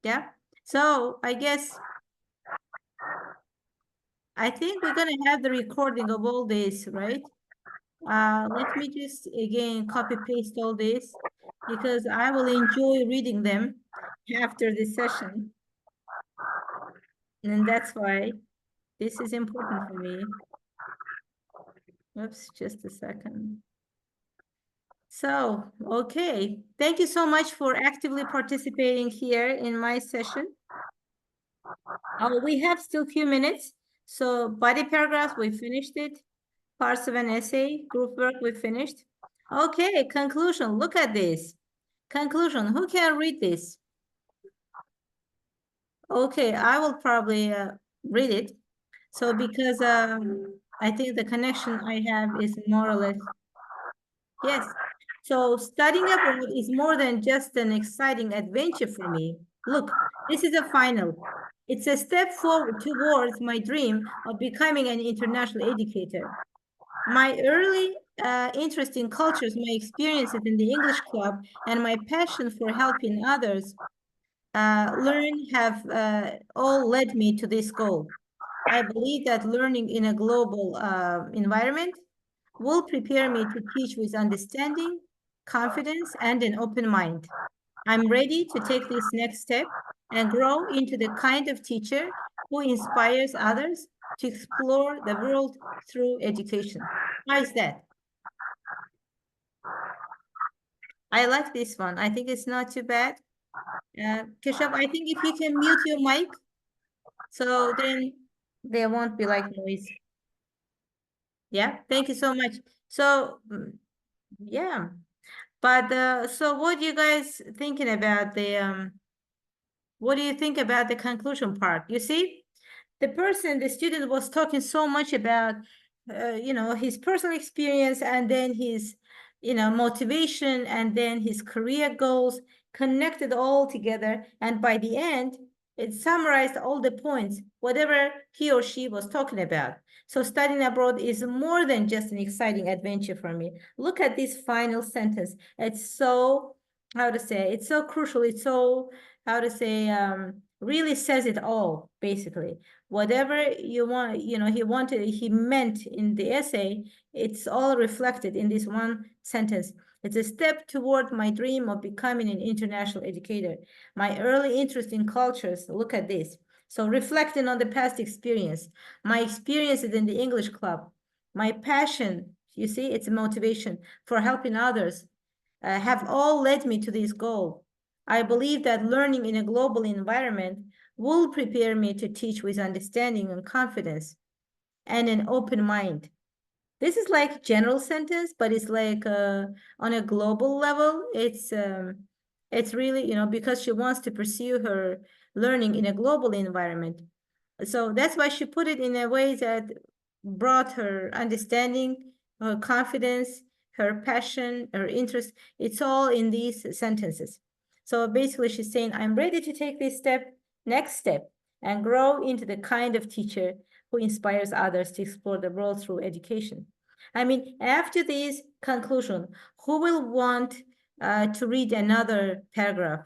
Yeah. So I guess I think we're gonna have the recording of all this, right? Let me just again copy paste all this because I will enjoy reading them after this session. And that's why this is important for me. Oops, just a second. So, okay. Thank you so much for actively participating here in my session. Oh, we have still few minutes. So body paragraphs, we finished it. Parts of an essay, group work, we finished. Okay, conclusion. Look at this. Conclusion. Who can read this? Okay, I will probably read it. So because I think the connection I have is more or less, yes. So studying abroad is more than just an exciting adventure for me. Look, this is a final. It's a step forward towards my dream of becoming an international educator. My early interest in cultures, my experiences in the English club, and my passion for helping others learn have all led me to this goal. I believe that learning in a global environment will prepare me to teach with understanding, confidence, and an open mind. I'm ready to take this next step and grow into the kind of teacher who inspires others to explore the world through education. How is that? I like this one. I think it's not too bad. Keshav, I think if you can mute your mic, so then there won't be like noise. Yeah, thank you so much. So, yeah. But so what do you guys thinking about the what do you think about the conclusion part? You see, the student was talking so much about his personal experience and then his motivation and then his career goals connected all together, and by the end it summarized all the points whatever he or she was talking about. So studying abroad is more than just an exciting adventure for me. Look at this final sentence. It's so, how to say, it's so crucial. It's so, how to say, really says it all, basically. Whatever you want, he meant in the essay, it's all reflected in this one sentence. It's a step toward my dream of becoming an international educator. My early interest in cultures, look at this. So reflecting on the past experience, my experiences in the English club, my passion, you see, it's a motivation for helping others, have all led me to this goal. I believe that learning in a global environment will prepare me to teach with understanding and confidence and an open mind. This is like general sentence, but it's like on a global level. It's really, because she wants to pursue her learning in a global environment. So that's why she put it in a way that brought her understanding, her confidence, her passion, her interest. It's all in these sentences. So basically she's saying, I'm ready to take this next step, and grow into the kind of teacher who inspires others to explore the world through education. I mean, after this conclusion, who will want to read another paragraph?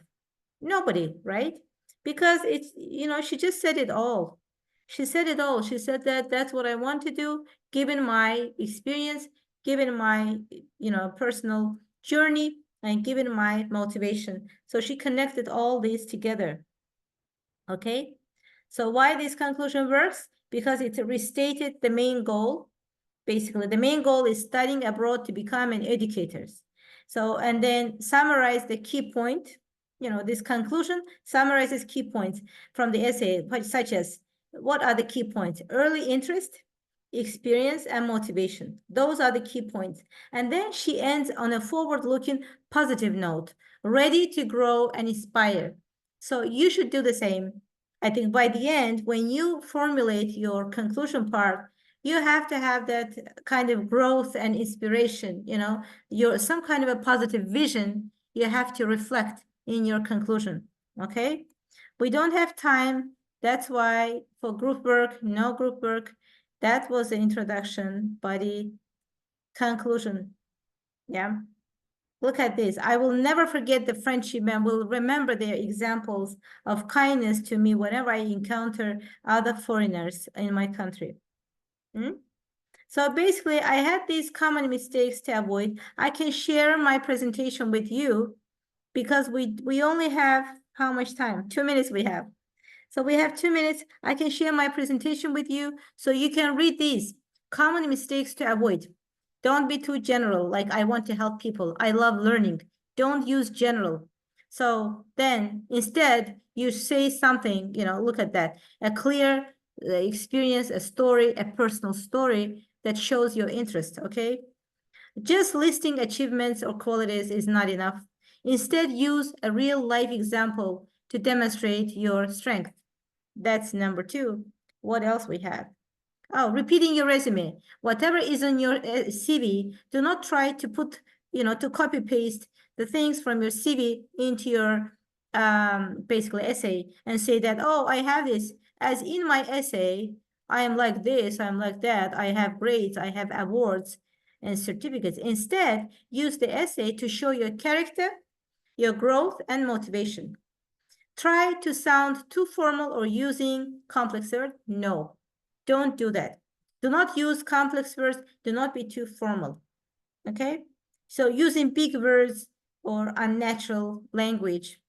Nobody, right? Because it's, she just said it all. She said it all. She said that that's what I want to do, given my experience, given my, personal journey, and given my motivation. So she connected all these together. Okay? So why this conclusion works? Because it restated the main goal. Basically, the main goal is studying abroad to become an educator. So, and then summarize the key point. This conclusion summarizes key points from the essay, such as what are the key points? Early interest, experience, and motivation. Those are the key points. And then she ends on a forward-looking positive note, ready to grow and inspire. So you should do the same. I think by the end, when you formulate your conclusion part, you have to have that kind of growth and inspiration, some kind of a positive vision you have to reflect in your conclusion, okay? We don't have time. That's why for group work, no group work. That was the introduction, body, conclusion. Yeah. Look at this. I will never forget the friendship and will remember their examples of kindness to me whenever I encounter other foreigners in my country. So basically, I had these common mistakes to avoid. I can share my presentation with you because we only have how much time? 2 minutes we have. So we have 2 minutes. I can share my presentation with you so you can read these common mistakes to avoid. Don't be too general, like I want to help people. I love learning. Don't use general. So then instead you say something, look at that, a clear experience, a story, a personal story that shows your interest, okay? Just listing achievements or qualities is not enough. Instead, use a real life example to demonstrate your strength. That's number 2. What else we have? Oh, repeating your resume. Whatever is on your CV, do not try to put, to copy paste the things from your CV into your basically essay and say that, oh, I have this. As in my essay, I am like this, I'm like that, I have grades, I have awards and certificates. Instead, use the essay to show your character, your growth, and motivation. Try to sound too formal or using complex words. No, don't do that. Do not use complex words. Do not be too formal. Okay? So using big words or unnatural language.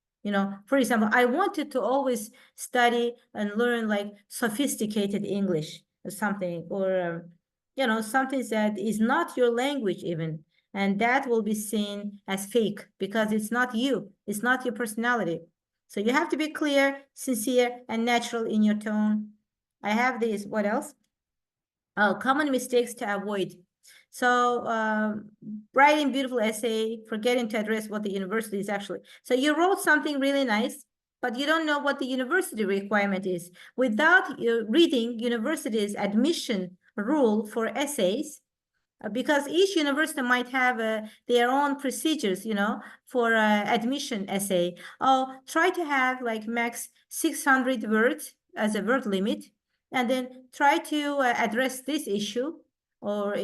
For example, I wanted to always study and learn like sophisticated English or something, or something that is not your language even. And that will be seen as fake because it's not you. It's not your personality. So you have to be clear, sincere, and natural in your tone. I have these. What else? Oh, common mistakes to avoid. So writing beautiful essay, forgetting to address what the university is actually. So you wrote something really nice, but you don't know what the university requirement is. Without reading university's admission rule for essays, because each university might have their own procedures, for admission essay. Oh, try to have like max 600 words as a word limit, and then try to address this issue, or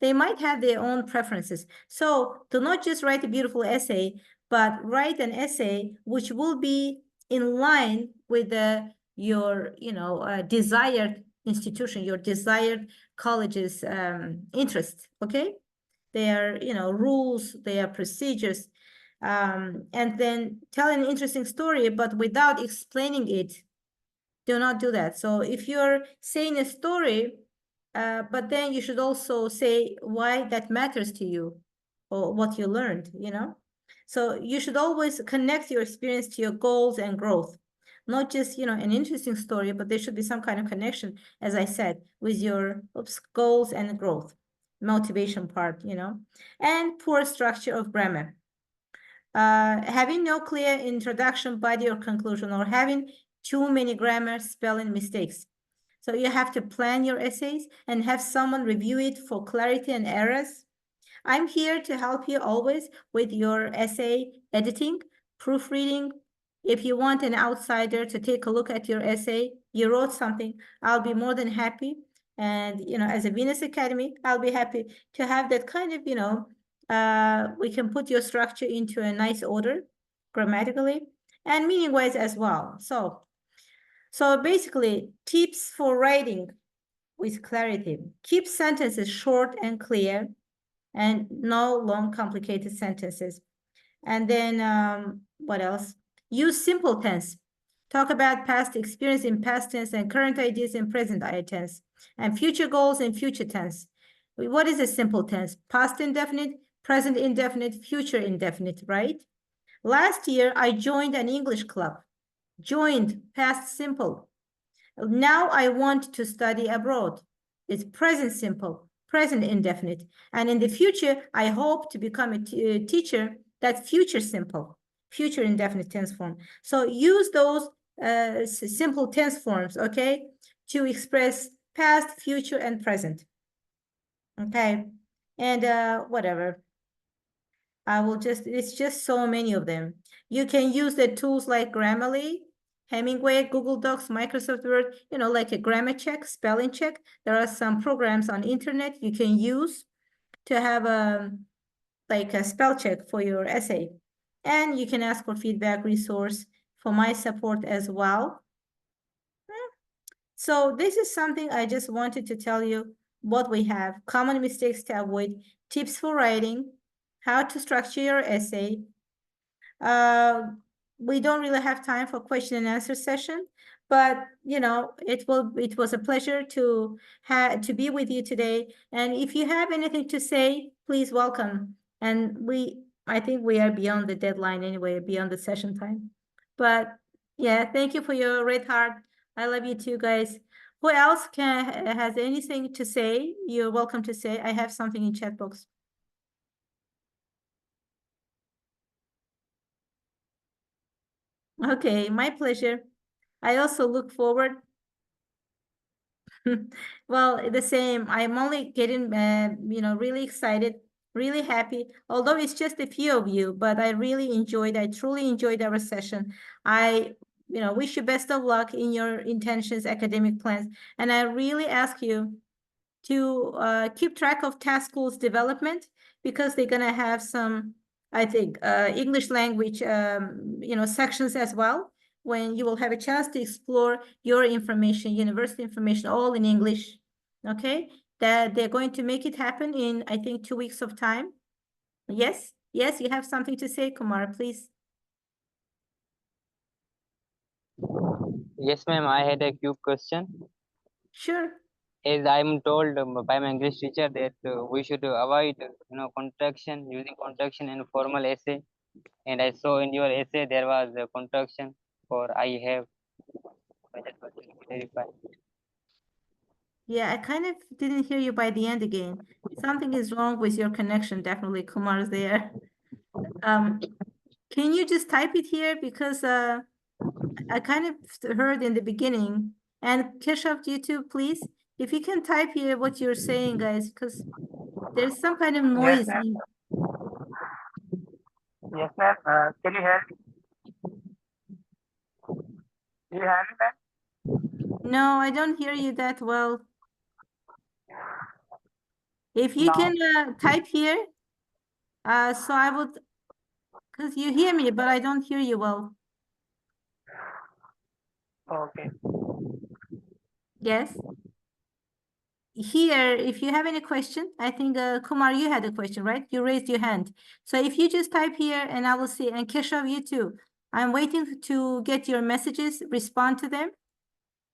they might have their own preferences. So do not just write a beautiful essay, but write an essay which will be in line with your desired institution, your desired college's interests, okay? Their rules, their procedures, and then tell an interesting story, but without explaining it. Do not do that. So if you're saying a story, but then you should also say why that matters to you or what you learned, So you should always connect your experience to your goals and growth. Not just, an interesting story, but there should be some kind of connection, as I said, with your goals and growth, motivation part, and poor structure of grammar. Having no clear introduction, body, or conclusion, or having too many grammar spelling mistakes. So you have to plan your essays and have someone review it for clarity and errors. I'm here to help you always with your essay editing, proofreading. If you want an outsider to take a look at your essay, you wrote something, I'll be more than happy. And, as a Venus Academy, I'll be happy to have that kind of, we can put your structure into a nice order grammatically and meaning-wise as well. So basically, tips for writing with clarity. Keep sentences short and clear and no long complicated sentences. And then what else? Use simple tense. Talk about past experience in past tense and current ideas in present tense, and future goals in future tense. What is a simple tense? Past indefinite, present indefinite, future indefinite, right? Last year, I joined an English club. Joined, past simple. Now I want to study abroad. It's present simple, present indefinite. And in the future, I hope to become a teacher. That's future simple, future indefinite tense form. So use those simple tense forms, okay, to express past, future, and present. Okay, and whatever. It's just so many of them. You can use the tools like Grammarly, Hemingway, Google Docs, Microsoft Word, like a grammar check, spelling check. There are some programs on internet you can use to have like a spell check for your essay. And you can ask for feedback resource for my support as well. So this is something I just wanted to tell you what we have, common mistakes to avoid, tips for writing, how to structure your essay. We don't really have time for question and answer session, but it was a pleasure to be with you today. And if you have anything to say, please welcome. And I think we are beyond the deadline anyway, beyond the session time. But yeah, thank you for your red heart. I love you too, guys. Who else has anything to say? You're welcome to say. I have something in chat box. Okay, my pleasure. I also look forward. Well, the same. I'm only getting, really excited, really happy. Although it's just a few of you, but I truly enjoyed our session. I, wish you best of luck in your intentions, academic plans. And I really ask you to keep track of Taskool's development because they're gonna have some, I think, English language, sections as well, when you will have a chance to explore your information, university information, all in English. Okay, that they're going to make it happen in, I think, 2 weeks of time. Yes, you have something to say, Kumar, please. Yes, ma'am. I had a quick question. Sure. As I'm told by my English teacher that we should avoid, contraction, using contraction in formal essay. And I saw in your essay there was a contraction for I have. I just wanted to clarify. Yeah, I kind of didn't hear you by the end again. Something is wrong with your connection, definitely. Kumar's there. Can you just type it here? Because I kind of heard in the beginning. And Keshav, you too, please. If you can type here what you're saying, guys, because there's some kind of Yes, noise. ma'am. Yes, ma'am. Can you hear me? Do you hear me, ma'am? No, I don't hear you that well. If you Now, can type here, so I would, because you hear me, but I don't hear you well. okay. Yes. Here, if you have any question, I think Kumar, you had a question, right? You raised your hand. So if you just type here and I will see, and Keshav, you too. I'm waiting to get your messages, respond to them,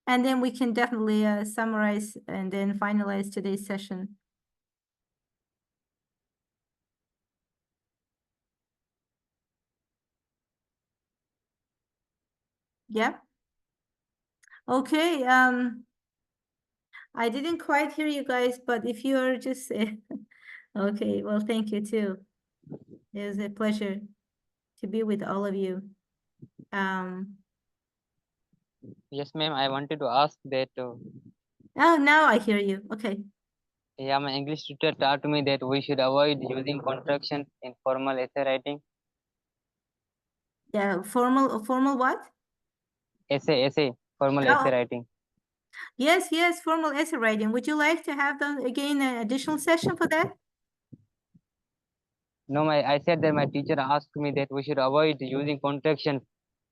and then we can definitely summarize and then finalize today's session. Yeah. Okay. I didn't quite hear you guys, but if you're just okay, well, thank you too. It was a pleasure to be with all of you. Yes, ma'am. I wanted to ask that. Oh, now I hear you. Okay. Yeah, my English tutor taught me that we should avoid using contraction in formal essay writing. Yeah, formal what? Formal Oh, essay writing. yes, formal essay writing. Would you like to have them again an additional session for that? No, I said that my teacher asked me that we should avoid using contraction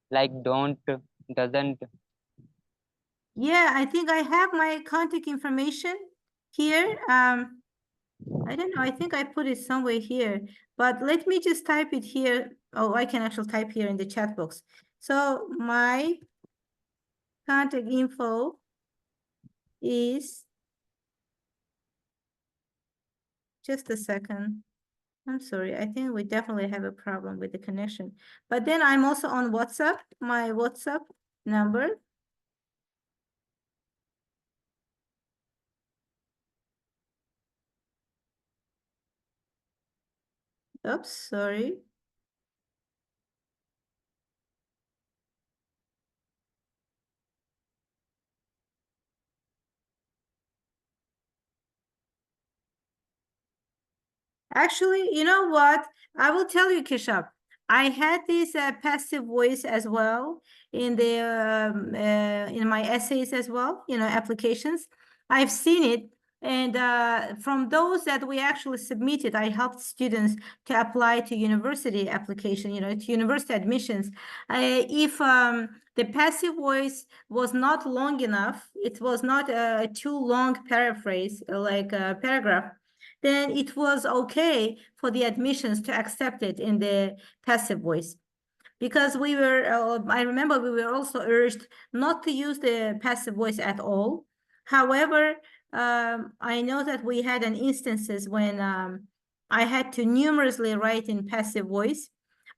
like don't, doesn't. Yeah, I think I have my contact information here. I don't know. I think I put it somewhere here, but let me just type it here. Oh, I can actually type here in the chat box. So my contact info is just a second. I'm sorry. I think we definitely have a problem with the connection. But then I'm also on WhatsApp, my WhatsApp number. Oops, sorry. Actually, you know what? I will tell you, Kishap. I had this passive voice as well in my essays as well, applications. I've seen it, and from those that we actually submitted, I helped students to apply to university application, to university admissions. If the passive voice was not long enough, it was not a too long paraphrase, like a paragraph, then it was okay for the admissions to accept it in the passive voice. Because I remember we were also urged not to use the passive voice at all. However, I know that we had an instances when I had to numerously write in passive voice,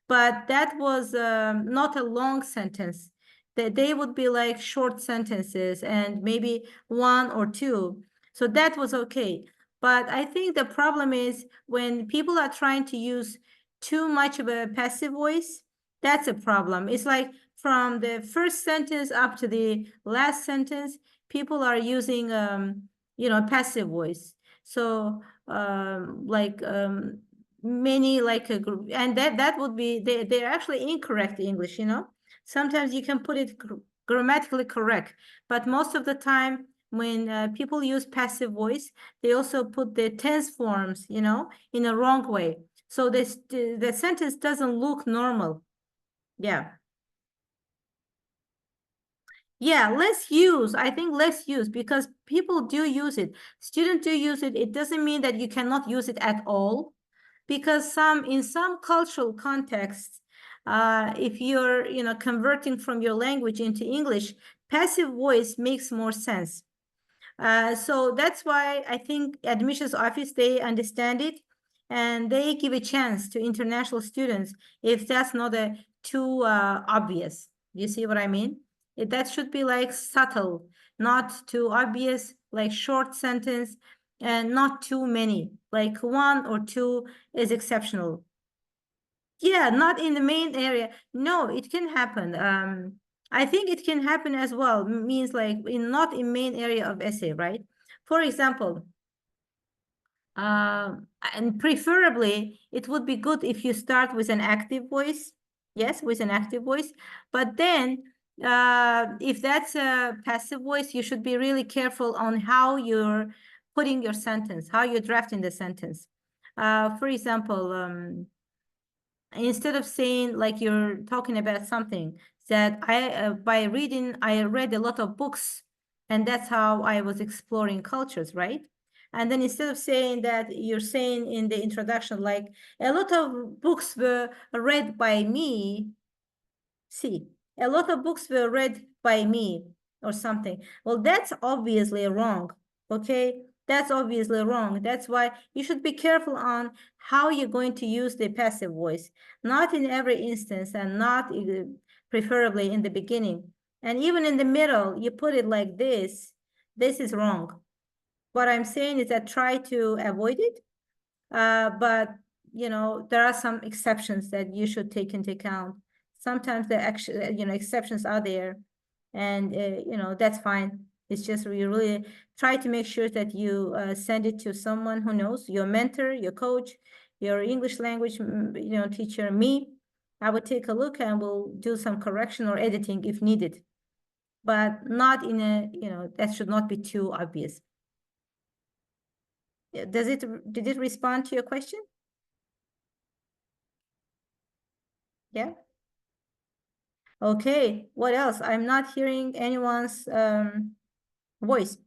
but that was not a long sentence. They would be like short sentences and maybe one or two. So that was okay. But I think the problem is when people are trying to use too much of a passive voice, that's a problem. It's like from the first sentence up to the last sentence, people are using passive voice. So like many like a group, and that would be they're actually incorrect English. Sometimes you can put it grammatically correct, but most of the time when people use passive voice, they also put the tense forms in a wrong way, so the sentence doesn't look normal. Yeah. Yeah, let's use. I think let's use because people do use it. Students do use it. It doesn't mean that you cannot use it at all, because in some cultural contexts, if you're converting from your language into English, passive voice makes more sense. So that's why I think admissions office, they understand it and they give a chance to international students if that's not too obvious. You see what I mean? That should be like subtle, not too obvious, like short sentence, and not too many, like one or two is exceptional. Yeah, not in the main area. No, it can happen. I think it can happen as well. Means like not in main area of essay, right? For example, and preferably it would be good if you start with an active voice. Yes, with an active voice. But then, if that's a passive voice, you should be really careful on how you're putting your sentence, how you're drafting the sentence. For example, instead of saying like you're talking about something that by reading, I read a lot of books, and that's how I was exploring cultures, right? And then instead of saying that, you're saying in the introduction, like a lot of books were read by me. See, a lot of books were read by me or something. Well, that's obviously wrong. Okay, that's obviously wrong. That's why you should be careful on how you're going to use the passive voice. Not in every instance, and not preferably in the beginning. And even in the middle, you put it like this. This is wrong. What I'm saying is that try to avoid it. But there are some exceptions that you should take into account. Sometimes the exceptions are there, and that's fine. It's just we really try to make sure that you send it to someone who knows, your mentor, your coach, your English language teacher, me. I would take a look and we'll do some correction or editing if needed, but not in a that should not be too obvious. Did it respond to your question? Yeah. Okay, what else? I'm not hearing anyone's voice.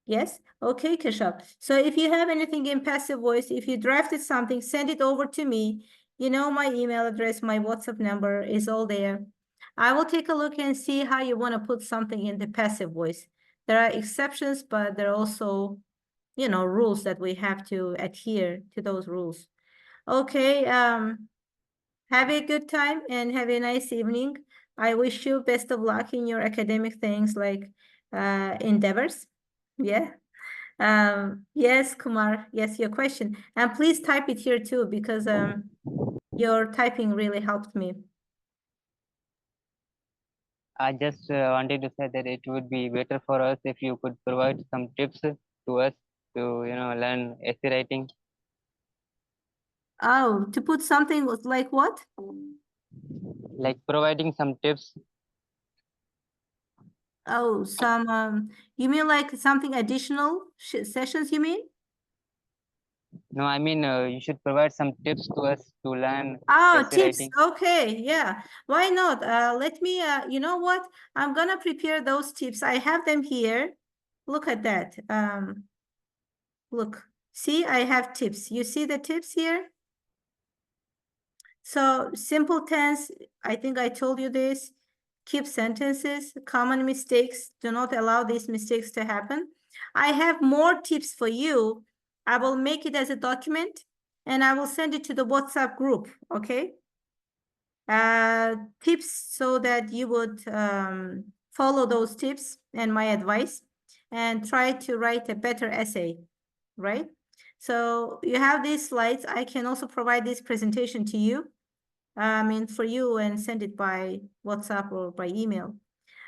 Yes? Okay, Kishap. So if you have anything in passive voice, if you drafted something, send it over to me. You know my email address, my WhatsApp number is all there. I will take a look and see how you want to put something in the passive voice. There are exceptions, but there are also, rules that we have to adhere to those rules. Okay, have a good time and have a nice evening. I wish you best of luck in your academic things like endeavors. Yeah. Yes, Kumar. Yes, your question. And please type it here too, because your typing really helped me. I just wanted to say that it would be better for us if you could provide some tips to us to learn essay writing. Oh, to put something like what? Like providing some tips. Oh, some you mean like something additional sessions, you mean? No, I mean you should provide some tips to us to learn Oh, essay tips. writing. Okay, yeah. Why not? Let me, you know what? I'm gonna prepare those tips. I have them here. Look at that. Look. See, I have tips. You see the tips here? So simple tense, I think I told you this. Keep sentences, common mistakes. Do not allow these mistakes to happen. I have more tips for you. I will make it as a document and I will send it to the WhatsApp group, okay? Tips so that you would follow those tips and my advice and try to write a better essay, right? So you have these slides. I can also provide this presentation to you. I mean, for you and send it by WhatsApp or by email.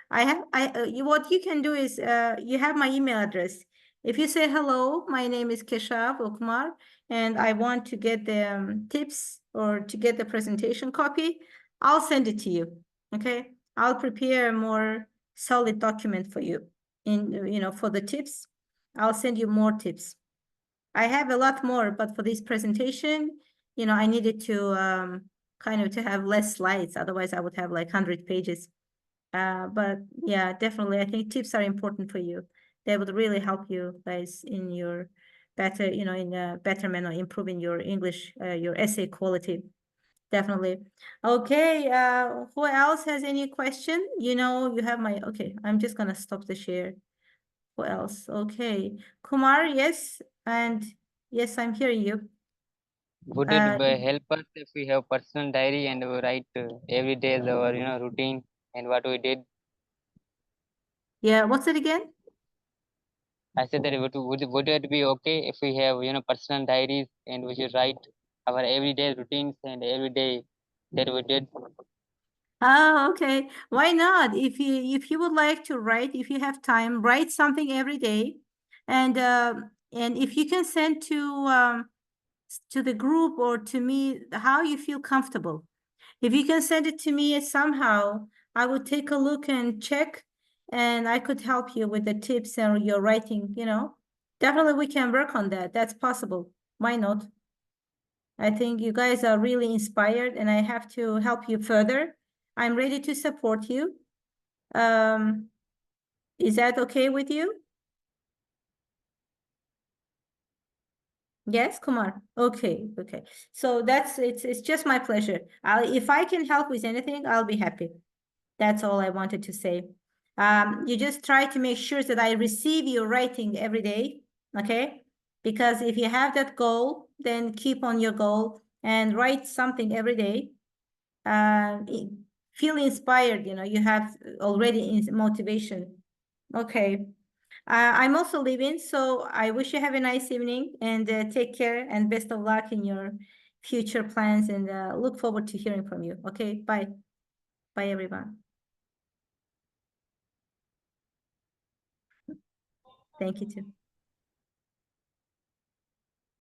What you can do is, you have my email address. If you say, hello, my name is Keshav Okmar, and I want to get the tips or to get the presentation copy, I'll send it to you, okay? I'll prepare a more solid document for you for the tips. I'll send you more tips. I have a lot more, but for this presentation, I needed to kind of to have less slides. Otherwise, I would have like 100 pages. But yeah, definitely, I think tips are important for you. They would really help you guys in your better, in a betterment or improving your English, your essay quality. Definitely. Okay, who else has any question? You have my, okay, I'm just gonna stop the share. Who else? Okay. Kumar, yes. And yes, I'm hearing you. Would it Uh, help us if we have personal diary and we write every day our routine and what we did? yeah, what's it again? I said that would it be okay if we have personal diaries and we should write our everyday routines and every day that we did. Oh, okay. Why not? If you would like to write, if you have time, write something every day. And if you can send to the group or to me how you feel comfortable. If you can send it to me somehow, I would take a look and check, and I could help you with the tips and your writing. Definitely we can work on that. That's possible. Why not? I think you guys are really inspired and I have to help you further. I'm ready to support you. Um, is that okay with you? Yes, Kumar. Okay, okay. So it's just my pleasure. If I can help with anything, I'll be happy. That's all I wanted to say. You just try to make sure that I receive your writing every day, okay? Because if you have that goal, then keep on your goal and write something every day. Uh, feel inspired, you have already motivation. Okay. I'm also leaving, so I wish you have a nice evening and take care and best of luck in your future plans and look forward to hearing from you. Okay, bye. Bye, everyone. Thank you too.